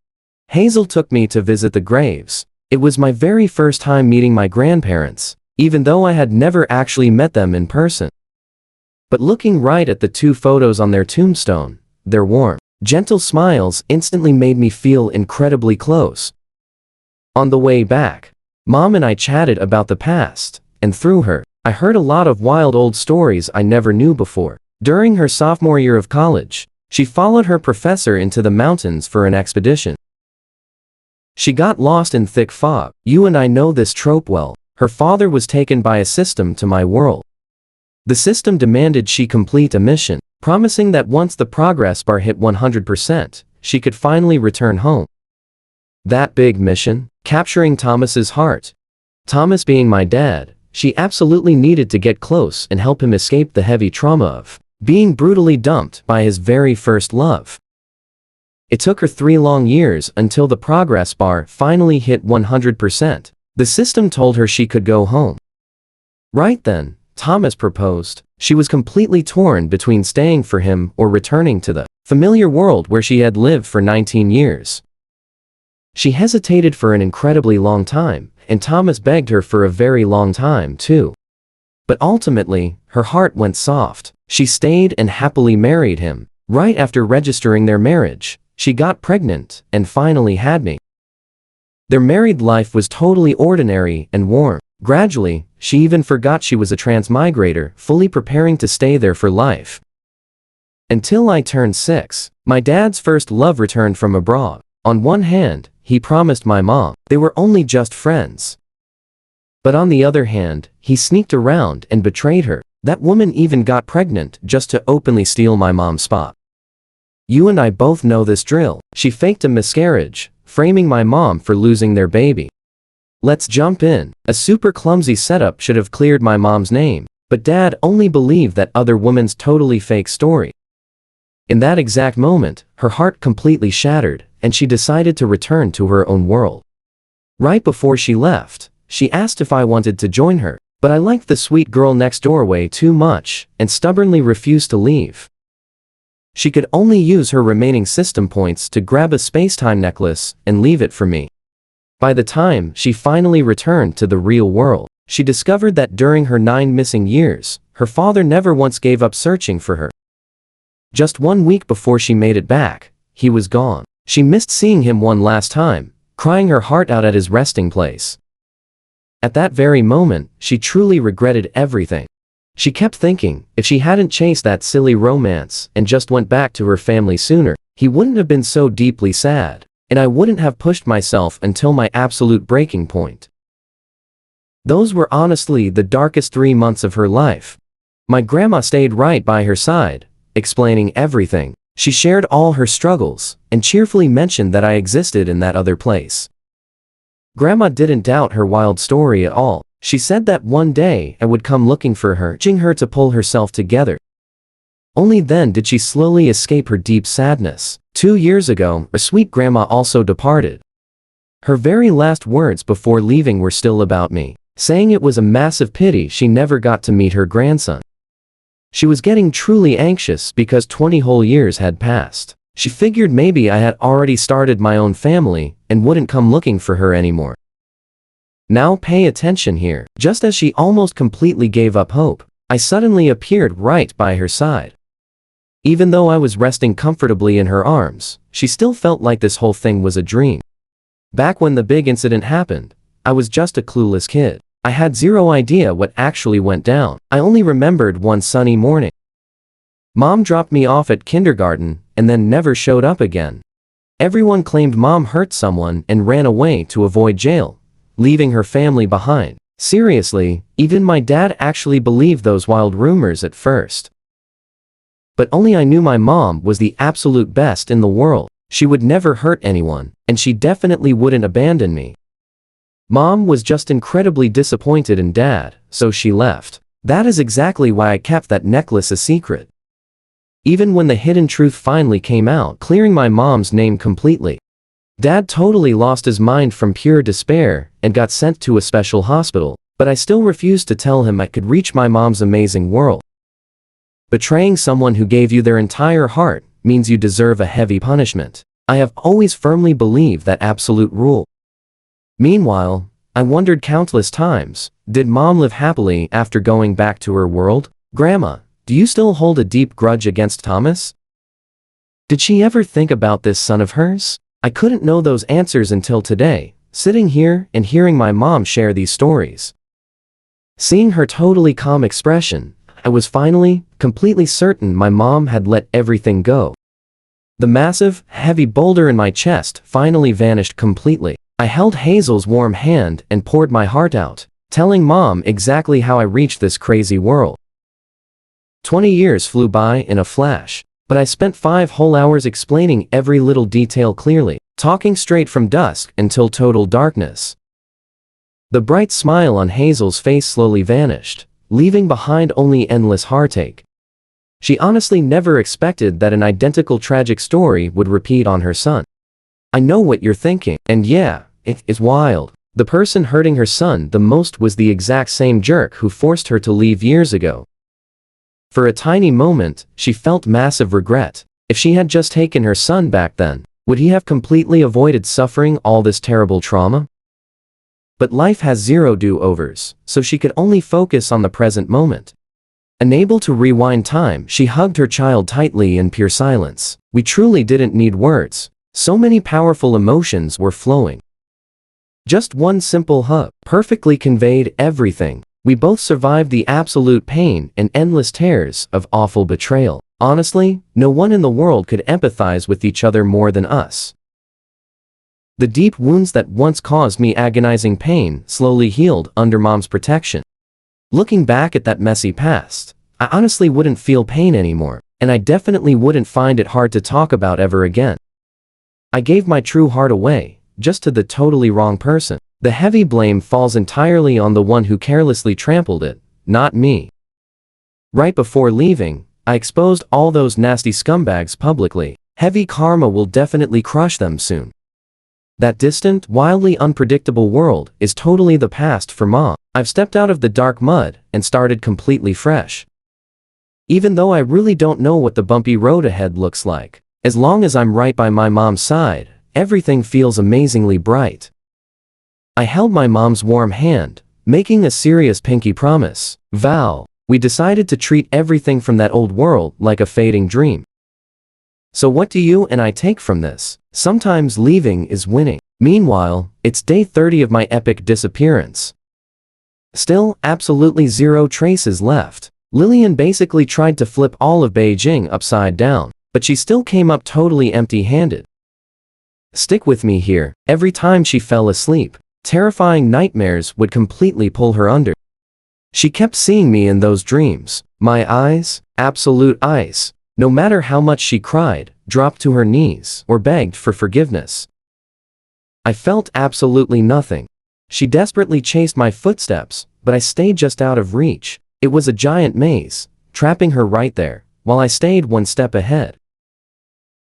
Hazel took me to visit the graves. It was my very first time meeting my grandparents, even though I had never actually met them in person. But looking right at the two photos on their tombstone, their warm, gentle smiles instantly made me feel incredibly close. On the way back, Mom and I chatted about the past, and through her, I heard a lot of wild old stories I never knew before. During her sophomore year of college, she followed her professor into the mountains for an expedition. She got lost in thick fog. You and I know this trope well. Her father was taken by a system to my world. The system demanded she complete a mission, promising that once the progress bar hit 100%, she could finally return home. That big mission, capturing Thomas's heart. Thomas being my dad, she absolutely needed to get close and help him escape the heavy trauma of being brutally dumped by his very first love. It took her 3 long years until the progress bar finally hit 100%. The system told her she could go home. Right then, Thomas proposed. She was completely torn between staying for him or returning to the familiar world where she had lived for 19 years. She hesitated for an incredibly long time, and Thomas begged her for a very long time too. But ultimately, her heart went soft. She stayed and happily married him. Right after registering their marriage, she got pregnant and finally had me. Their married life was totally ordinary and warm. Gradually, she even forgot she was a transmigrator, fully preparing to stay there for life. Until I turned 6, my dad's first love returned from abroad. On one hand, he promised my mom they were only just friends. But on the other hand, he sneaked around and betrayed her. That woman even got pregnant just to openly steal my mom's spot. You and I both know this drill. She faked a miscarriage, framing my mom for losing their baby. Let's jump in. A super clumsy setup should have cleared my mom's name, but Dad only believed that other woman's totally fake story. In that exact moment, her heart completely shattered, and she decided to return to her own world. Right before she left, she asked if I wanted to join her, but I liked the sweet girl next door way too much, and stubbornly refused to leave. She could only use her remaining system points to grab a space-time necklace and leave it for me. By the time she finally returned to the real world, she discovered that during her 9 missing years, her father never once gave up searching for her. Just 1 week before she made it back, he was gone. She missed seeing him one last time, crying her heart out at his resting place. At that very moment, she truly regretted everything. She kept thinking, if she hadn't chased that silly romance and just went back to her family sooner, he wouldn't have been so deeply sad, and I wouldn't have pushed myself until my absolute breaking point. Those were honestly the darkest 3 months of her life. My grandma stayed right by her side, explaining everything. She shared all her struggles, and cheerfully mentioned that I existed in that other place. Grandma didn't doubt her wild story at all. She said that one day I would come looking for her, urging her to pull herself together. Only then did she slowly escape her deep sadness. 2 years ago, a sweet grandma also departed. Her very last words before leaving were still about me, saying it was a massive pity she never got to meet her grandson. She was getting truly anxious because 20 whole years had passed. She figured maybe I had already started my own family and wouldn't come looking for her anymore. Now pay attention here. Just as she almost completely gave up hope, I suddenly appeared right by her side. Even though I was resting comfortably in her arms, she still felt like this whole thing was a dream. Back when the big incident happened, I was just a clueless kid. I had zero idea what actually went down. I only remembered one sunny morning. Mom dropped me off at kindergarten and then never showed up again. Everyone claimed Mom hurt someone and ran away to avoid jail, leaving her family behind. Seriously, even my dad actually believed those wild rumors at first. But only I knew my mom was the absolute best in the world. She would never hurt anyone, and she definitely wouldn't abandon me. Mom was just incredibly disappointed in Dad, so she left. That is exactly why I kept that necklace a secret. Even when the hidden truth finally came out, clearing my mom's name completely. Dad totally lost his mind from pure despair and got sent to a special hospital, but I still refused to tell him I could reach my mom's amazing world. Betraying someone who gave you their entire heart means you deserve a heavy punishment. I have always firmly believed that absolute rule. Meanwhile, I wondered countless times, did Mom live happily after going back to her world? Grandma, do you still hold a deep grudge against Thomas? Did she ever think about this son of hers? I couldn't know those answers until today, sitting here and hearing my mom share these stories. Seeing her totally calm expression, I was finally, completely certain my mom had let everything go. The massive, heavy boulder in my chest finally vanished completely. I held Hazel's warm hand and poured my heart out, telling Mom exactly how I reached this crazy world. 20 years flew by in a flash, but I spent 5 whole hours explaining every little detail clearly, talking straight from dusk until total darkness. The bright smile on Hazel's face slowly vanished, leaving behind only endless heartache. She honestly never expected that an identical tragic story would repeat on her son. I know what you're thinking, and yeah, it is wild. The person hurting her son the most was the exact same jerk who forced her to leave years ago. For a tiny moment, she felt massive regret. If she had just taken her son back then, would he have completely avoided suffering all this terrible trauma? But life has zero do-overs, so she could only focus on the present moment. Unable to rewind time, she hugged her child tightly in pure silence. We truly didn't need words. So many powerful emotions were flowing. Just one simple hug perfectly conveyed everything. We both survived the absolute pain and endless tears of awful betrayal. Honestly, no one in the world could empathize with each other more than us. The deep wounds that once caused me agonizing pain slowly healed under Mom's protection. Looking back at that messy past, I honestly wouldn't feel pain anymore, and I definitely wouldn't find it hard to talk about ever again. I gave my true heart away, just to the totally wrong person. The heavy blame falls entirely on the one who carelessly trampled it, not me. Right before leaving, I exposed all those nasty scumbags publicly. Heavy karma will definitely crush them soon. That distant, wildly unpredictable world is totally the past for Mom. I've stepped out of the dark mud and started completely fresh. Even though I really don't know what the bumpy road ahead looks like, as long as I'm right by my mom's side, everything feels amazingly bright. I held my mom's warm hand, making a serious pinky promise. Vow. We decided to treat everything from that old world like a fading dream. So what do you and I take from this? Sometimes leaving is winning. Meanwhile, it's day 30 of my epic disappearance. Still, absolutely zero traces left. Lillian basically tried to flip all of Beijing upside down, but she still came up totally empty-handed. Stick with me here. Every time she fell asleep, terrifying nightmares would completely pull her under. She kept seeing me in those dreams. My eyes, absolute ice. No matter how much she cried, dropped to her knees, or begged for forgiveness, I felt absolutely nothing. She desperately chased my footsteps, but I stayed just out of reach. It was a giant maze, trapping her right there, while I stayed one step ahead.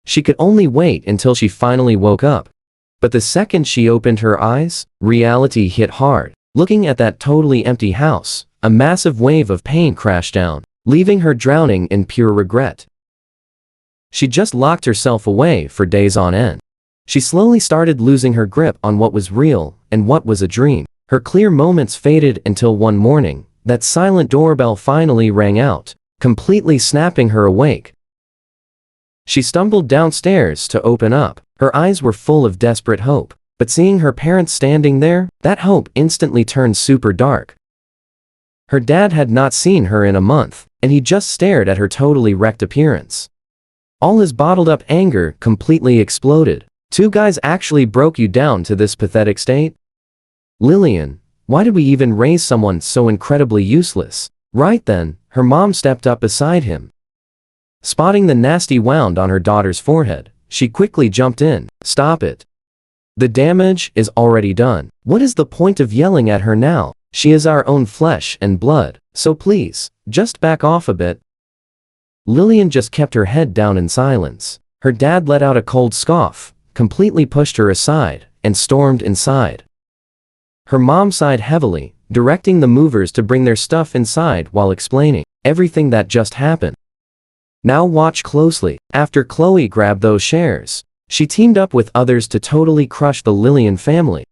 She could only wait until she finally woke up. But the second she opened her eyes, reality hit hard. Looking at that totally empty house, a massive wave of pain crashed down, leaving her drowning in pure regret. She just locked herself away for days on end. She slowly started losing her grip on what was real and what was a dream. Her clear moments faded until one morning, that silent doorbell finally rang out, completely snapping her awake. She stumbled downstairs to open up. Her eyes were full of desperate hope, but seeing her parents standing there, that hope instantly turned super dark. Her dad had not seen her in a month, and he just stared at her totally wrecked appearance. All his bottled-up anger completely exploded. Two guys actually broke you down to this pathetic state? Lillian, why did we even raise someone so incredibly useless? Right then, her mom stepped up beside him. Spotting the nasty wound on her daughter's forehead, she quickly jumped in. Stop it. The damage is already done. What is the point of yelling at her now? She is our own flesh and blood, so please, just back off a bit. Lillian just kept her head down in silence. Her dad let out a cold scoff, completely pushed her aside, and stormed inside. Her mom sighed heavily, directing the movers to bring their stuff inside while explaining everything that just happened. Now watch closely. After Chloe grabbed those shares, she teamed up with others to totally crush the Lillian family.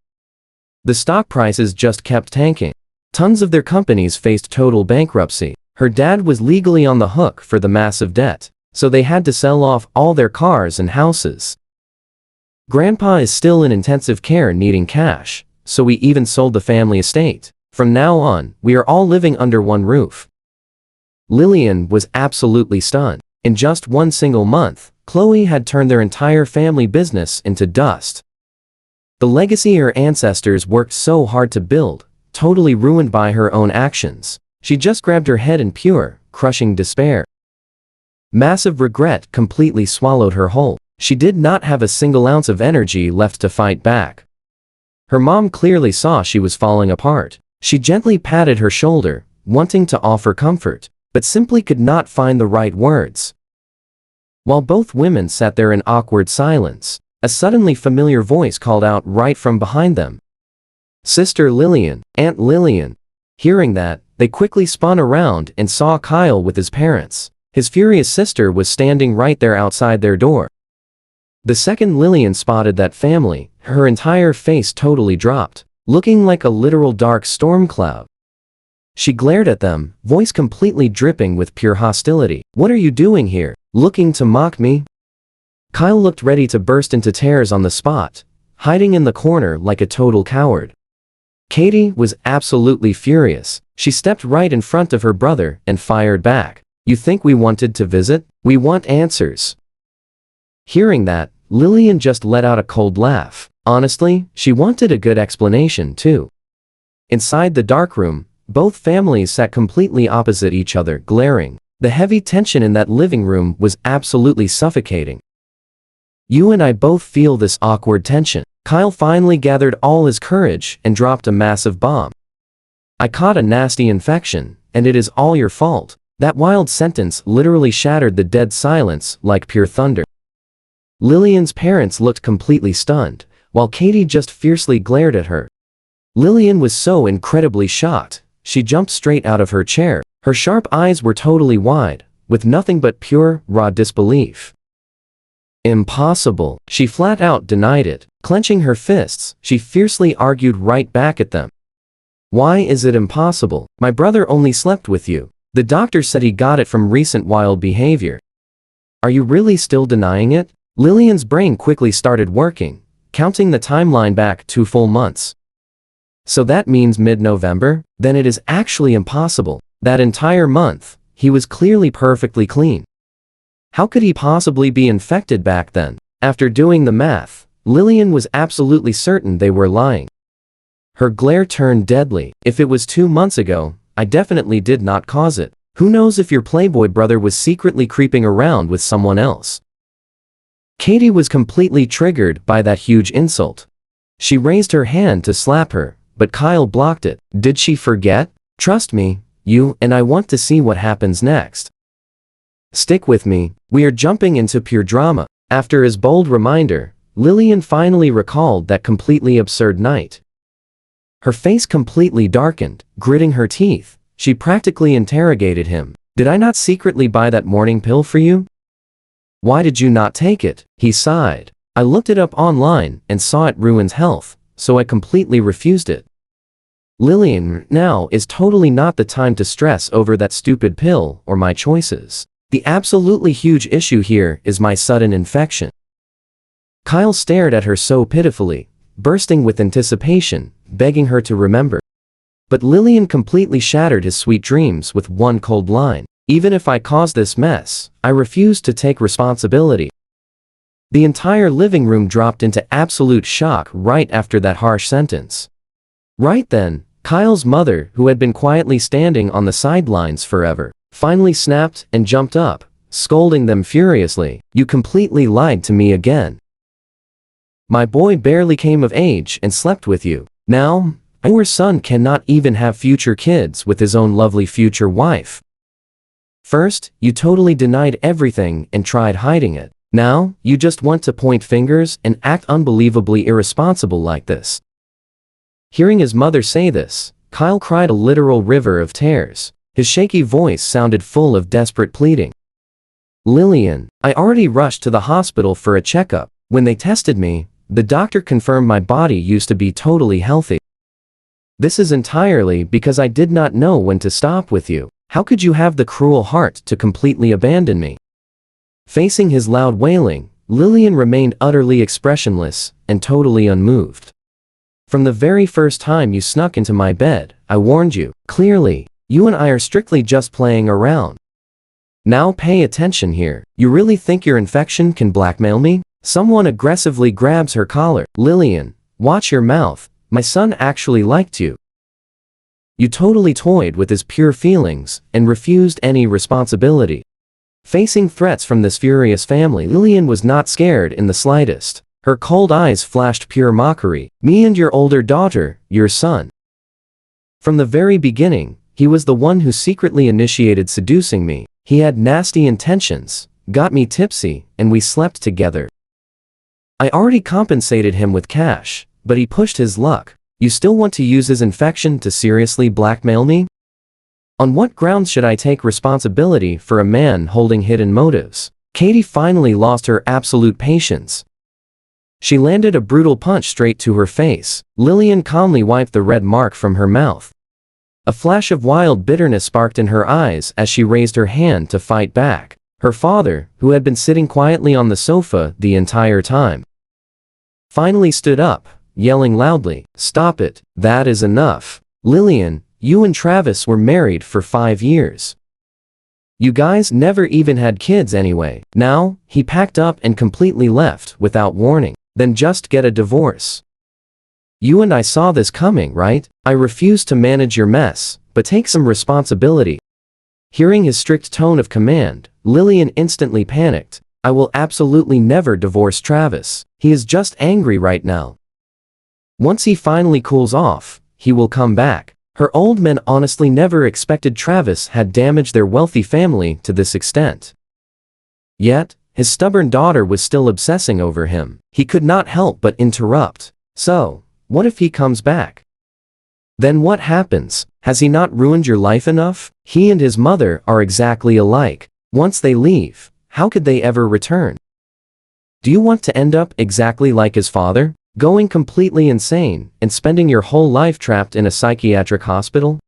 The stock prices just kept tanking. Tons of their companies faced total bankruptcy. Her dad was legally on the hook for the massive debt, so they had to sell off all their cars and houses. Grandpa is still in intensive care needing cash, so we even sold the family estate. From now on, we are all living under one roof. Lillian was absolutely stunned. In just one single month, Chloe had turned their entire family business into dust. The legacy her ancestors worked so hard to build, totally ruined by her own actions. She just grabbed her head in pure, crushing despair. Massive regret completely swallowed her whole. She did not have a single ounce of energy left to fight back. Her mom clearly saw she was falling apart. She gently patted her shoulder, wanting to offer comfort, but simply could not find the right words. While both women sat there in awkward silence, a suddenly familiar voice called out right from behind them. Sister Lillian, Aunt Lillian. Hearing that, they quickly spun around and saw Kyle with his parents. His furious sister was standing right there outside their door. The second Lillian spotted that family, her entire face totally dropped, looking like a literal dark storm cloud. She glared at them, voice completely dripping with pure hostility. What are you doing here? Looking to mock me? Kyle looked ready to burst into tears on the spot, hiding in the corner like a total coward. Katie was absolutely furious. She stepped right in front of her brother and fired back. You think we wanted to visit? We want answers. Hearing that, Lillian just let out a cold laugh. Honestly, she wanted a good explanation too. Inside the dark room, both families sat completely opposite each other, glaring. The heavy tension in that living room was absolutely suffocating. You and I both feel this awkward tension. Kyle finally gathered all his courage and dropped a massive bomb. I caught a nasty infection, and it is all your fault. That wild sentence literally shattered the dead silence like pure thunder. Lillian's parents looked completely stunned, while Katie just fiercely glared at her. Lillian was so incredibly shocked, she jumped straight out of her chair. Her sharp eyes were totally wide, with nothing but pure, raw disbelief. Impossible. She flat out denied it. Clenching her fists, she fiercely argued right back at them. Why is it impossible? My brother only slept with you. The doctor said he got it from recent wild behavior. Are you really still denying it? Lillian's brain quickly started working, counting the timeline back 2 full months. So that means mid-November? Then it is actually impossible. That entire month, he was clearly perfectly clean. How could he possibly be infected back then? After doing the math, Lillian was absolutely certain they were lying. Her glare turned deadly. If it was 2 months ago, I definitely did not cause it. Who knows if your playboy brother was secretly creeping around with someone else? Katie was completely triggered by that huge insult. She raised her hand to slap her, but Kyle blocked it. Did she forget? Trust me, you and I want to see what happens next. Stick with me, we are jumping into pure drama. After his bold reminder, Lillian finally recalled that completely absurd night. Her face completely darkened, gritting her teeth, she practically interrogated him. Did I not secretly buy that morning pill for you? Why did you not take it? He sighed. I looked it up online and saw it ruins health, so I completely refused it. Lillian, now is totally not the time to stress over that stupid pill or my choices. The absolutely huge issue here is my sudden infection. Kyle stared at her so pitifully, bursting with anticipation, begging her to remember. But Lillian completely shattered his sweet dreams with one cold line. Even if I caused this mess, I refuse to take responsibility. The entire living room dropped into absolute shock right after that harsh sentence. Right then, Kyle's mother, who had been quietly standing on the sidelines forever, finally snapped and jumped up, scolding them furiously. You completely lied to me again. My boy barely came of age and slept with you. Now, our son cannot even have future kids with his own lovely future wife. First, you totally denied everything and tried hiding it. Now, you just want to point fingers and act unbelievably irresponsible like this. Hearing his mother say this, Kyle cried a literal river of tears. His shaky voice sounded full of desperate pleading. Lillian, I already rushed to the hospital for a checkup. When they tested me, the doctor confirmed my body used to be totally healthy. This is entirely because I did not know when to stop with you. How could you have the cruel heart to completely abandon me? Facing his loud wailing, Lillian remained utterly expressionless and totally unmoved. From the very first time you snuck into my bed, I warned you. Clearly, you and I are strictly just playing around. Now pay attention here. You really think your infection can blackmail me? Someone aggressively grabs her collar. Lillian, watch your mouth. My son actually liked you. You totally toyed with his pure feelings and refused any responsibility. Facing threats from this furious family, Lillian was not scared in the slightest. Her cold eyes flashed pure mockery. Me and your older daughter, your son. From the very beginning, he was the one who secretly initiated seducing me. He had nasty intentions, got me tipsy, and we slept together. I already compensated him with cash, but he pushed his luck. You still want to use his infection to seriously blackmail me? On what grounds should I take responsibility for a man holding hidden motives? Katie finally lost her absolute patience. She landed a brutal punch straight to her face. Lillian calmly wiped the red mark from her mouth. A flash of wild bitterness sparked in her eyes as she raised her hand to fight back. Her father, who had been sitting quietly on the sofa the entire time, finally stood up, yelling loudly, "Stop it, that is enough. Lillian, you and Travis were married for 5 years. You guys never even had kids anyway." Now, he packed up and completely left without warning. Then just get a divorce. You and I saw this coming, right? I refuse to manage your mess, but take some responsibility. Hearing his strict tone of command, Lillian instantly panicked. I will absolutely never divorce Travis. He is just angry right now. Once he finally cools off, he will come back. Her old men honestly never expected Travis had damaged their wealthy family to this extent. Yet, his stubborn daughter was still obsessing over him. He could not help but interrupt. So, what if he comes back? Then what happens? Has he not ruined your life enough? He and his mother are exactly alike. Once they leave, how could they ever return? Do you want to end up exactly like his father? Going completely insane and spending your whole life trapped in a psychiatric hospital?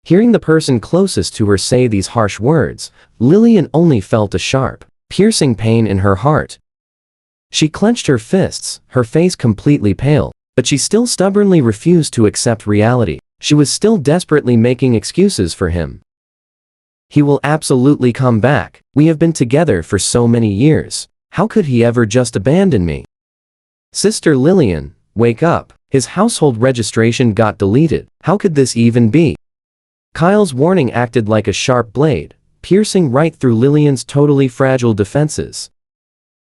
Hearing the person closest to her say these harsh words, Lillian only felt a sharp, piercing pain in her heart. She clenched her fists, her face completely pale, but she still stubbornly refused to accept reality. She was still desperately making excuses for him. He will absolutely come back. We have been together for so many years. How could he ever just abandon me? Sister Lillian, wake up. His household registration got deleted. How could this even be? Kyle's warning acted like a sharp blade, piercing right through Lillian's totally fragile defenses.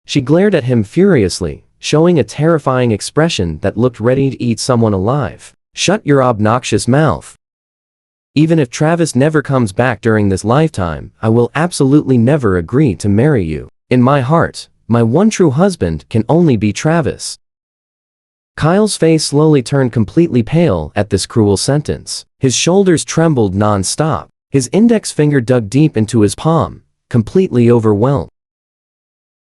She glared at him furiously, showing a terrifying expression that looked ready to eat someone alive. Shut your obnoxious mouth. Even if Travis never comes back during this lifetime, I will absolutely never agree to marry you. In my heart, my one true husband can only be Travis. Kyle's face slowly turned completely pale at this cruel sentence. His shoulders trembled non-stop. His index finger dug deep into his palm, completely overwhelmed.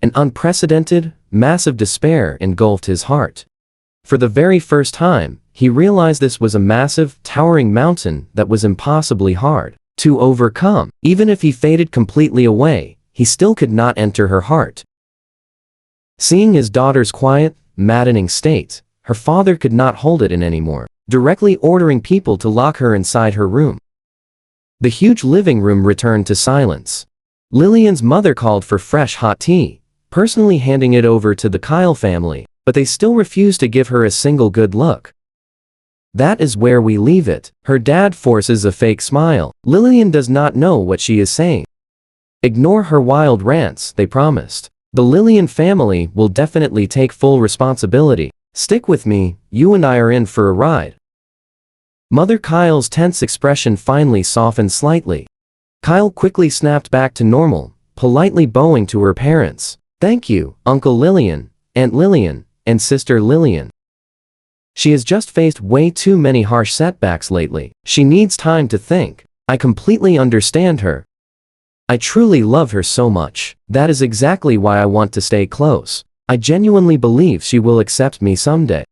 An unprecedented, massive despair engulfed his heart. For the very first time, he realized this was a massive, towering mountain that was impossibly hard to overcome. Even if he faded completely away, he still could not enter her heart. Seeing his daughter's quiet, maddening state, her father could not hold it in anymore, directly ordering people to lock her inside her room. The huge living room returned to silence. Lillian's mother called for fresh hot tea, personally handing it over to the Kyle family, but they still refused to give her a single good look. That is where we leave it. Her dad forces a fake smile. Lillian does not know what she is saying. Ignore her wild rants, they promised. The Lillian family will definitely take full responsibility. Stick with me, you and I are in for a ride. Mother Kyle's tense expression finally softened slightly. Kyle quickly snapped back to normal, politely bowing to her parents. Thank you, Uncle Lillian, Aunt Lillian, and Sister Lillian. She has just faced way too many harsh setbacks lately. She needs time to think. I completely understand her. I truly love her so much. That is exactly why I want to stay close. I genuinely believe she will accept me someday.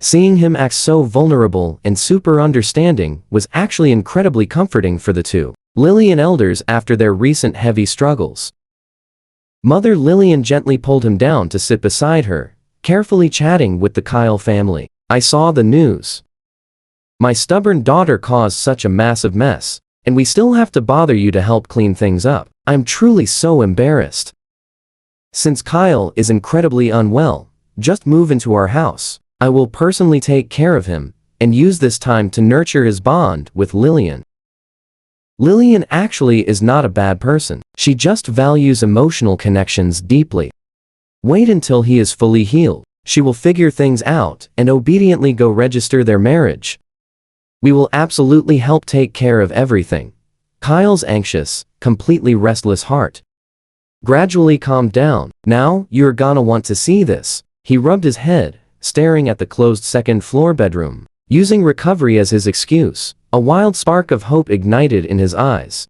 Seeing him act so vulnerable and super understanding was actually incredibly comforting for the two Lillian elders after their recent heavy struggles. Mother Lillian gently pulled him down to sit beside her, carefully chatting with the Kyle family. I saw the news. My stubborn daughter caused such a massive mess, and we still have to bother you to help clean things up. I'm truly so embarrassed. Since Kyle is incredibly unwell, just move into our house. I will personally take care of him, and use this time to nurture his bond with Lillian. Lillian actually is not a bad person. She just values emotional connections deeply. Wait until he is fully healed. She will figure things out and obediently go register their marriage. We will absolutely help take care of everything. Kyle's anxious, completely restless heart gradually calmed down. Now, you're gonna want to see this. He rubbed his head, staring at the closed second-floor bedroom. Using recovery as his excuse, a wild spark of hope ignited in his eyes.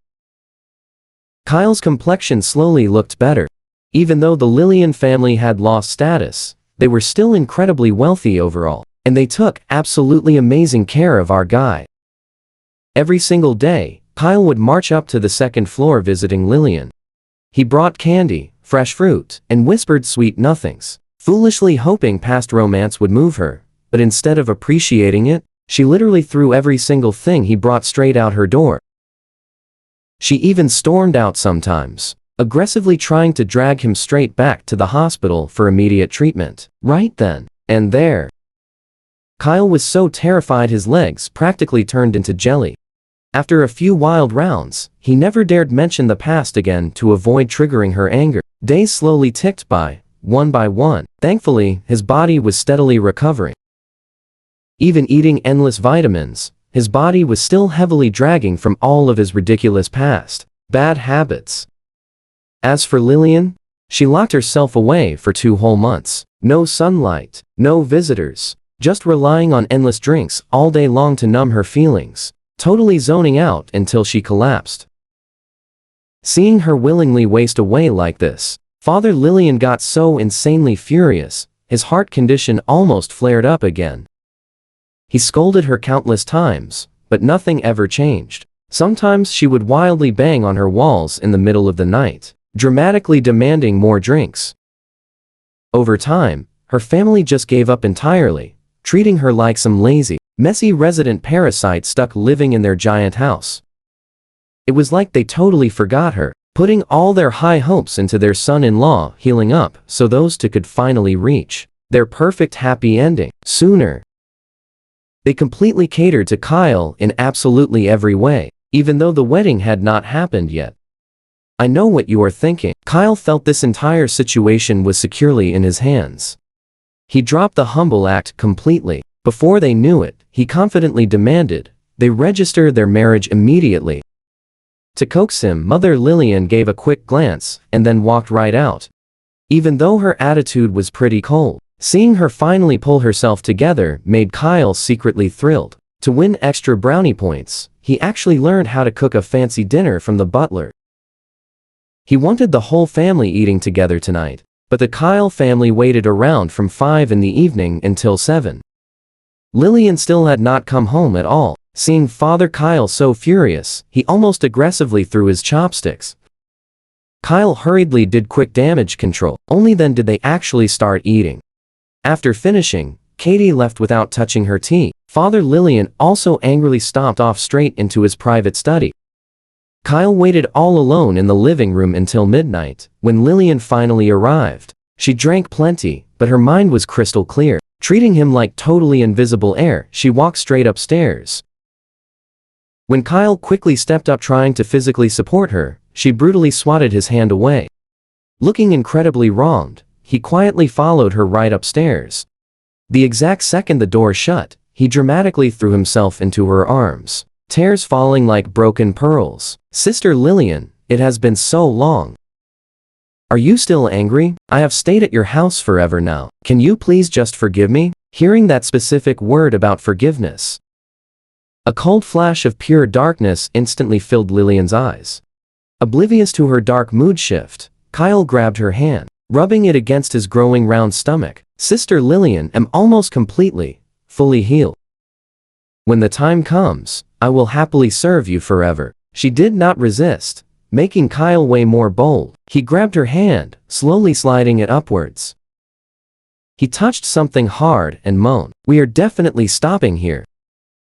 Kyle's complexion slowly looked better. Even though the Lillian family had lost status, they were still incredibly wealthy overall, and they took absolutely amazing care of our guy. Every single day, Kyle would march up to the second floor visiting Lillian. He brought candy, fresh fruit, and whispered sweet nothings, foolishly hoping past romance would move her, but instead of appreciating it, she literally threw every single thing he brought straight out her door. She even stormed out sometimes, aggressively trying to drag him straight back to the hospital for immediate treatment. Right then and there, Kyle was so terrified his legs practically turned into jelly. After a few wild rounds, he never dared mention the past again to avoid triggering her anger. Days slowly ticked by, one by one. Thankfully, his body was steadily recovering. Even eating endless vitamins, his body was still heavily dragging from all of his ridiculous past bad habits. As for Lillian, she locked herself away for 2 whole months. No sunlight, no visitors, just relying on endless drinks all day long to numb her feelings, totally zoning out until she collapsed. Seeing her willingly waste away like this, Father Lillian got so insanely furious, his heart condition almost flared up again. He scolded her countless times, but nothing ever changed. Sometimes she would wildly bang on her walls in the middle of the night, dramatically demanding more drinks. Over time, her family just gave up entirely, treating her like some lazy, messy resident parasite stuck living in their giant house. It was like they totally forgot her, putting all their high hopes into their son-in-law healing up so those two could finally reach their perfect happy ending sooner. They completely catered to Kyle in absolutely every way, even though the wedding had not happened yet. I know what you are thinking. Kyle felt this entire situation was securely in his hands. He dropped the humble act completely. Before they knew it, he confidently demanded they register their marriage immediately. To coax him, Mother Lillian gave a quick glance and then walked right out. Even though her attitude was pretty cold, seeing her finally pull herself together made Kyle secretly thrilled. To win extra brownie points, he actually learned how to cook a fancy dinner from the butler. He wanted the whole family eating together tonight, but the Kyle family waited around from 5 in the evening until 7. Lillian still had not come home at all. Seeing Father Kyle so furious, he almost aggressively threw his chopsticks. Kyle hurriedly did quick damage control. Only then did they actually start eating. After finishing, Katie left without touching her tea. Father Lillian also angrily stomped off straight into his private study. Kyle waited all alone in the living room until midnight, when Lillian finally arrived. She drank plenty, but her mind was crystal clear. Treating him like totally invisible air, she walked straight upstairs. When Kyle quickly stepped up trying to physically support her, she brutally swatted his hand away. Looking incredibly wronged, he quietly followed her right upstairs. The exact second the door shut, he dramatically threw himself into her arms, tears falling like broken pearls. "Sister Lillian, it has been so long. Are you still angry? I have stayed at your house forever now. Can you please just forgive me?" Hearing that specific word about forgiveness, a cold flash of pure darkness instantly filled Lillian's eyes. Oblivious to her dark mood shift, Kyle grabbed her hand, rubbing it against his growing round stomach. "Sister Lillian, I'm almost completely, fully healed. When the time comes, I will happily serve you forever." She did not resist, making Kyle way more bold. He grabbed her hand, slowly sliding it upwards. He touched something hard and moaned, "We are definitely stopping here.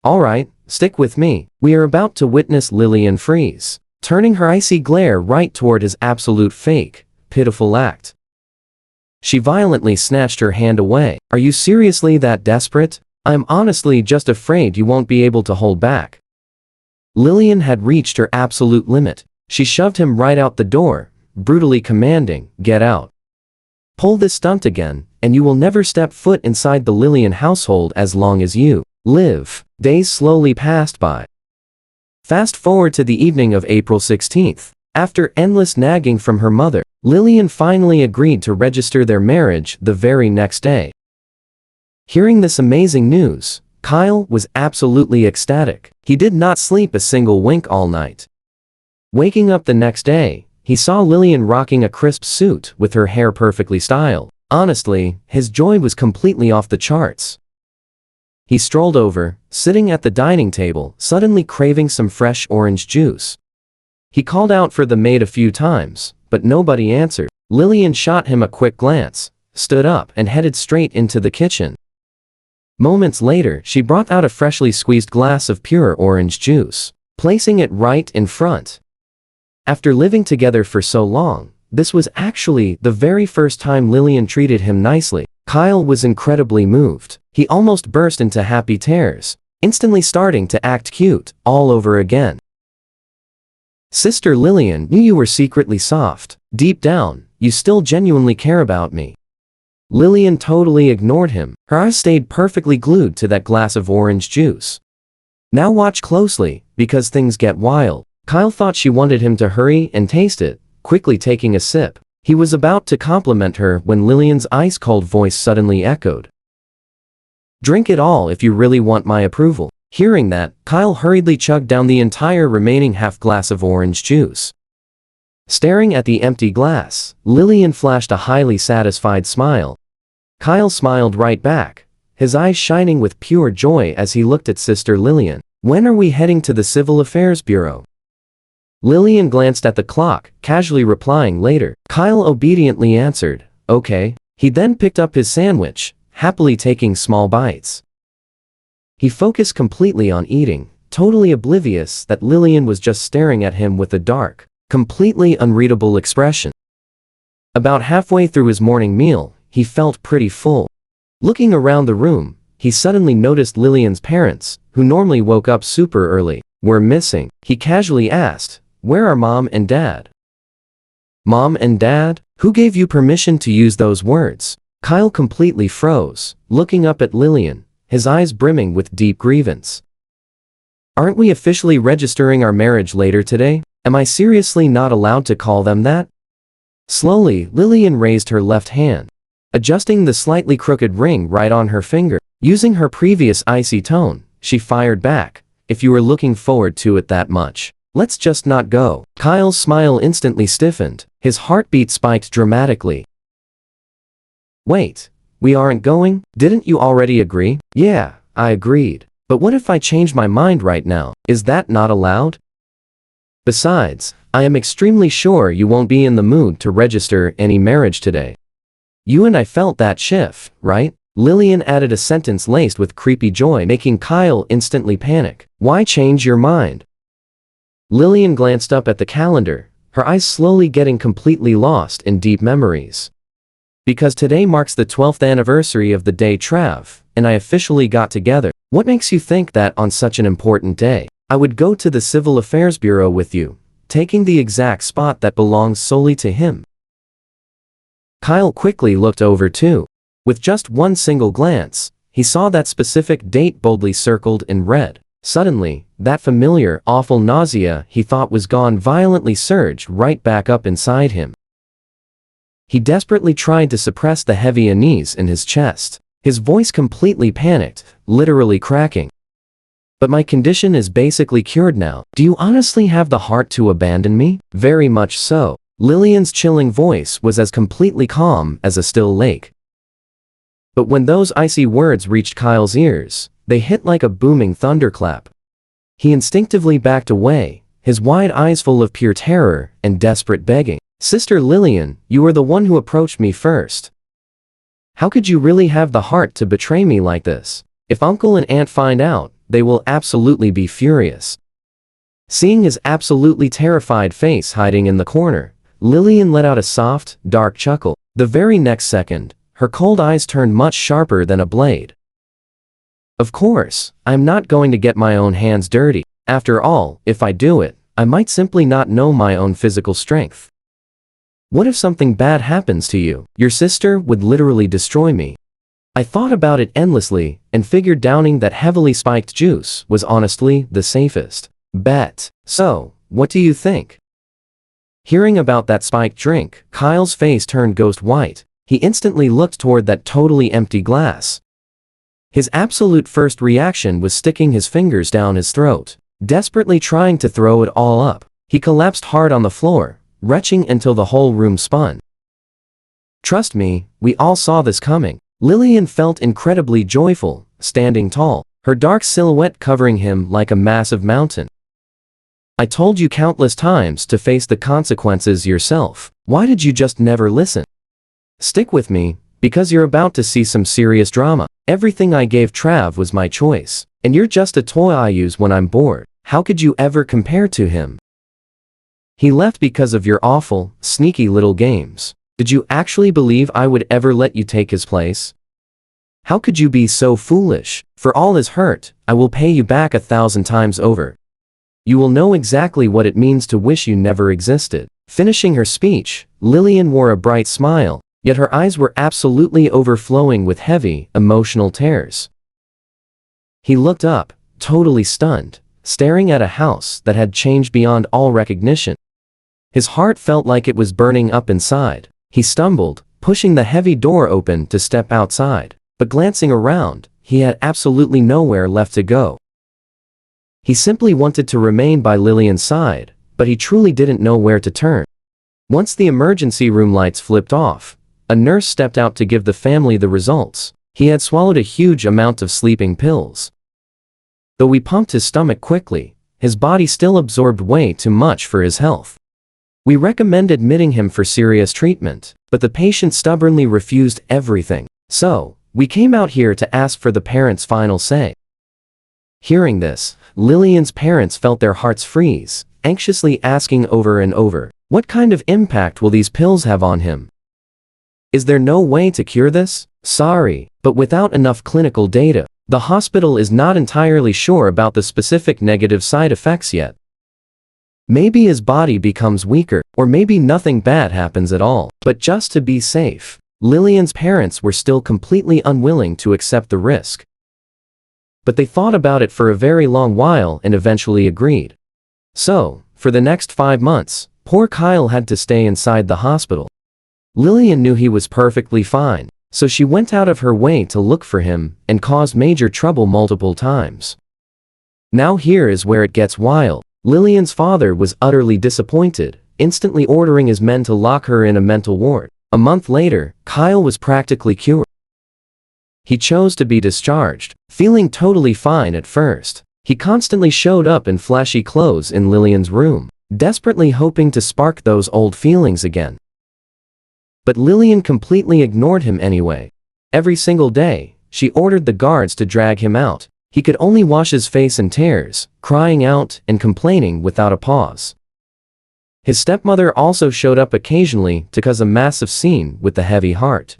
All right, stick with me." We are about to witness Lillian freeze, turning her icy glare right toward his absolute fake, pitiful act. She violently snatched her hand away. "Are you seriously that desperate? I'm honestly just afraid you won't be able to hold back." Lillian had reached her absolute limit. She shoved him right out the door, brutally commanding, "Get out. Pull this stunt again, and you will never step foot inside the Lillian household as long as you live." Days slowly passed by. Fast forward to the evening of April 16th. After endless nagging from her mother, Lillian finally agreed to register their marriage the very next day. Hearing this amazing news, Kyle was absolutely ecstatic. He did not sleep a single wink all night. Waking up the next day, he saw Lillian rocking a crisp suit with her hair perfectly styled. Honestly, his joy was completely off the charts. He strolled over, sitting at the dining table, suddenly craving some fresh orange juice. He called out for the maid a few times, but nobody answered. Lillian shot him a quick glance, stood up and headed straight into the kitchen. Moments later, she brought out a freshly squeezed glass of pure orange juice, placing it right in front. After living together for so long, this was actually the very first time Lillian treated him nicely. Kyle was incredibly moved. He almost burst into happy tears, instantly starting to act cute all over again. "Sister Lillian, knew you were secretly soft. Deep down, you still genuinely care about me." Lillian totally ignored him. Her eyes stayed perfectly glued to that glass of orange juice. "Now watch closely, because things get wild." Kyle thought she wanted him to hurry and taste it, quickly taking a sip. He was about to compliment her when Lillian's ice-cold voice suddenly echoed, "Drink it all if you really want my approval." Hearing that, Kyle hurriedly chugged down the entire remaining half glass of orange juice. Staring at the empty glass, Lillian flashed a highly satisfied smile. Kyle smiled right back, his eyes shining with pure joy as he looked at Sister Lillian. "When are we heading to the Civil Affairs Bureau?" Lillian glanced at the clock, casually replying later. Kyle obediently answered, "Okay." He then picked up his sandwich, happily taking small bites. He focused completely on eating, totally oblivious that Lillian was just staring at him with a dark, completely unreadable expression. About halfway through his morning meal, he felt pretty full. Looking around the room, he suddenly noticed Lillian's parents, who normally woke up super early, were missing. He casually asked, "Where are Mom and Dad?" "Mom and Dad? Who gave you permission to use those words?" Kyle completely froze, looking up at Lillian, his eyes brimming with deep grievance. "Aren't we officially registering our marriage later today? Am I seriously not allowed to call them that?" Slowly, Lillian raised her left hand, adjusting the slightly crooked ring right on her finger. Using her previous icy tone, she fired back, "If you were looking forward to it that much, let's just not go." Kyle's smile instantly stiffened, his heartbeat spiked dramatically. "Wait, we aren't going? Didn't you already agree?" "Yeah, I agreed. But what if I change my mind right now? Is that not allowed? Besides, I am extremely sure you won't be in the mood to register any marriage today. You and I felt that shift, right?" Lillian added a sentence laced with creepy joy, making Kyle instantly panic. "Why change your mind?" Lillian glanced up at the calendar, her eyes slowly getting completely lost in deep memories. "Because today marks the 12th anniversary of the day Trav and I officially got together." "What makes you think that on such an important day?" I would go to the Civil Affairs Bureau with you, taking the exact spot that belongs solely to him. Kyle quickly looked over too. With just one single glance, he saw that specific date boldly circled in red. Suddenly, that familiar, awful nausea he thought was gone violently surged right back up inside him. He desperately tried to suppress the heavy unease in his chest. His voice completely panicked, literally cracking. But my condition is basically cured now. Do you honestly have the heart to abandon me? Very much so. Lillian's chilling voice was as completely calm as a still lake. But when those icy words reached Kyle's ears, they hit like a booming thunderclap. He instinctively backed away, his wide eyes full of pure terror and desperate begging. Sister Lillian, you were the one who approached me first. How could you really have the heart to betray me like this? If Uncle and Aunt find out, they will absolutely be furious. Seeing his absolutely terrified face hiding in the corner, Lillian let out a soft, dark chuckle. The very next second, her cold eyes turned much sharper than a blade. Of course, I'm not going to get my own hands dirty. After all, if I do it, I might simply not know my own physical strength. What if something bad happens to you? Your sister would literally destroy me. I thought about it endlessly and figured downing that heavily spiked juice was honestly the safest bet. So, what do you think? Hearing about that spiked drink, Kyle's face turned ghost white. He instantly looked toward that totally empty glass. His absolute first reaction was sticking his fingers down his throat, desperately trying to throw it all up. He collapsed hard on the floor, retching until the whole room spun. Trust me, we all saw this coming. Lillian felt incredibly joyful, standing tall, her dark silhouette covering him like a massive mountain. I told you countless times to face the consequences yourself. Why did you just never listen? Stick with me, because you're about to see some serious drama. Everything I gave Trav was my choice, and you're just a toy I use when I'm bored. How could you ever compare to him? He left because of your awful, sneaky little games. Did you actually believe I would ever let you take his place? How could you be so foolish? For all his hurt, I will pay you back 1,000 times over. You will know exactly what it means to wish you never existed. Finishing her speech, Lillian wore a bright smile, yet her eyes were absolutely overflowing with heavy, emotional tears. He looked up, totally stunned, staring at a house that had changed beyond all recognition. His heart felt like it was burning up inside. He stumbled, pushing the heavy door open to step outside, but glancing around, he had absolutely nowhere left to go. He simply wanted to remain by Lillian's side, but he truly didn't know where to turn. Once the emergency room lights flipped off, a nurse stepped out to give the family the results. He had swallowed a huge amount of sleeping pills. Though we pumped his stomach quickly, his body still absorbed way too much for his health. We recommend admitting him for serious treatment, but the patient stubbornly refused everything. So, we came out here to ask for the parents' final say. Hearing this, Lillian's parents felt their hearts freeze, anxiously asking over and over, what kind of impact will these pills have on him? Is there no way to cure this? Sorry, but without enough clinical data, the hospital is not entirely sure about the specific negative side effects yet. Maybe his body becomes weaker, or maybe nothing bad happens at all. But just to be safe, Lillian's parents were still completely unwilling to accept the risk. But they thought about it for a very long while and eventually agreed. So, for the next 5 months, poor Kyle had to stay inside the hospital. Lillian knew he was perfectly fine, so she went out of her way to look for him and caused major trouble multiple times. Now here is where it gets wild. Lillian's father was utterly disappointed, instantly ordering his men to lock her in a mental ward. A month later, Kyle was practically cured. He chose to be discharged, feeling totally fine at first. He constantly showed up in flashy clothes in Lillian's room, desperately hoping to spark those old feelings again. But Lillian completely ignored him anyway. Every single day, she ordered the guards to drag him out. He could only wash his face in tears, crying out and complaining without a pause. His stepmother also showed up occasionally to cause a massive scene with the heavy heart.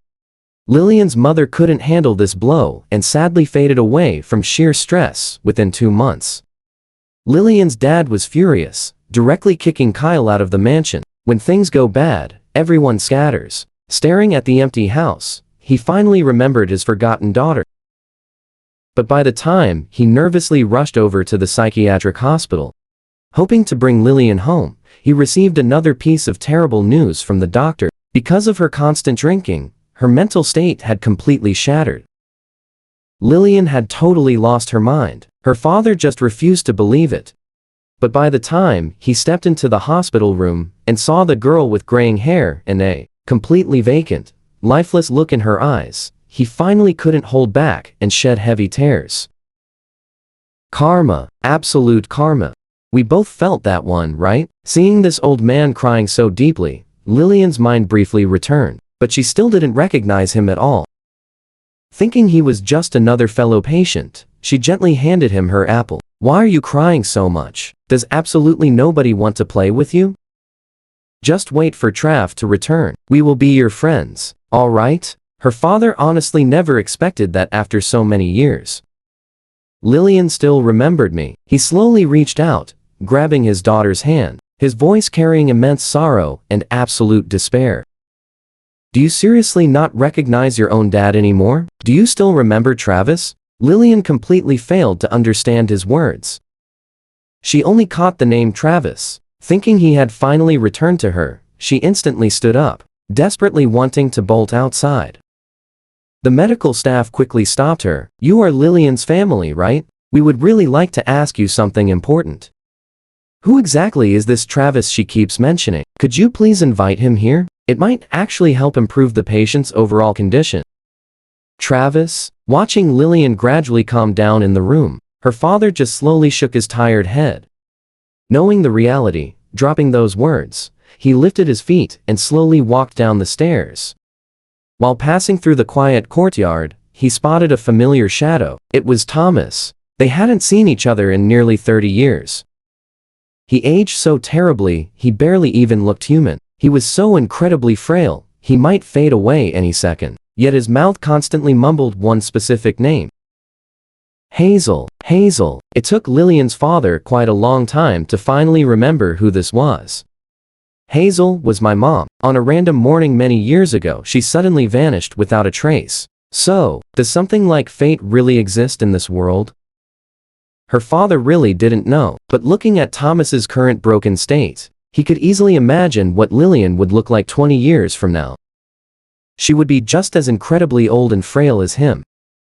Lillian's mother couldn't handle this blow and sadly faded away from sheer stress within 2 months. Lillian's dad was furious, directly kicking Kyle out of the mansion. When things go bad, everyone scatters. Staring at the empty house, he finally remembered his forgotten daughter. But by the time he nervously rushed over to the psychiatric hospital, hoping to bring Lillian home, he received another piece of terrible news from the doctor. Because of her constant drinking, her mental state had completely shattered. Lillian had totally lost her mind. Her father just refused to believe it. But by the time he stepped into the hospital room and saw the girl with graying hair and a completely vacant, lifeless look in her eyes, he finally couldn't hold back and shed heavy tears. Karma, absolute karma. We both felt that one, right? Seeing this old man crying so deeply, Lillian's mind briefly returned, but she still didn't recognize him at all. Thinking he was just another fellow patient, she gently handed him her apple. Why are you crying so much? Does absolutely nobody want to play with you? Just wait for Trav to return. We will be your friends, all right? Her father honestly never expected that after so many years. Lillian still remembered me. He slowly reached out, grabbing his daughter's hand, his voice carrying immense sorrow and absolute despair. Do you seriously not recognize your own dad anymore? Do you still remember Travis? Lillian completely failed to understand his words. She only caught the name Travis. Thinking he had finally returned to her, she instantly stood up, desperately wanting to bolt outside. The medical staff quickly stopped her. You are Lillian's family, right? We would really like to ask you something important. Who exactly is this Travis she keeps mentioning? Could you please invite him here? It might actually help improve the patient's overall condition. Travis? Watching Lillian gradually calm down in the room, her father just slowly shook his tired head. Knowing the reality, dropping those words, he lifted his feet and slowly walked down the stairs. While passing through the quiet courtyard, he spotted a familiar shadow. It was Thomas. They hadn't seen each other in nearly 30 years. He aged so terribly, he barely even looked human. He was so incredibly frail, he might fade away any second. Yet his mouth constantly mumbled one specific name. Hazel, Hazel. It took Lillian's father quite a long time to finally remember who this was. Hazel was my mom. On a random morning many years ago, she suddenly vanished without a trace. So, does something like fate really exist in this world? Her father really didn't know, but looking at Thomas's current broken state, he could easily imagine what Lillian would look like 20 years from now. She would be just as incredibly old and frail as him.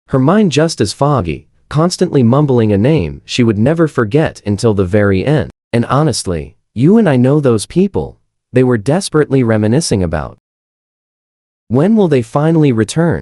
Her mind just as foggy, constantly mumbling a name she would never forget until the very end. And honestly, you and I know those people. They were desperately reminiscing about. When will they finally return?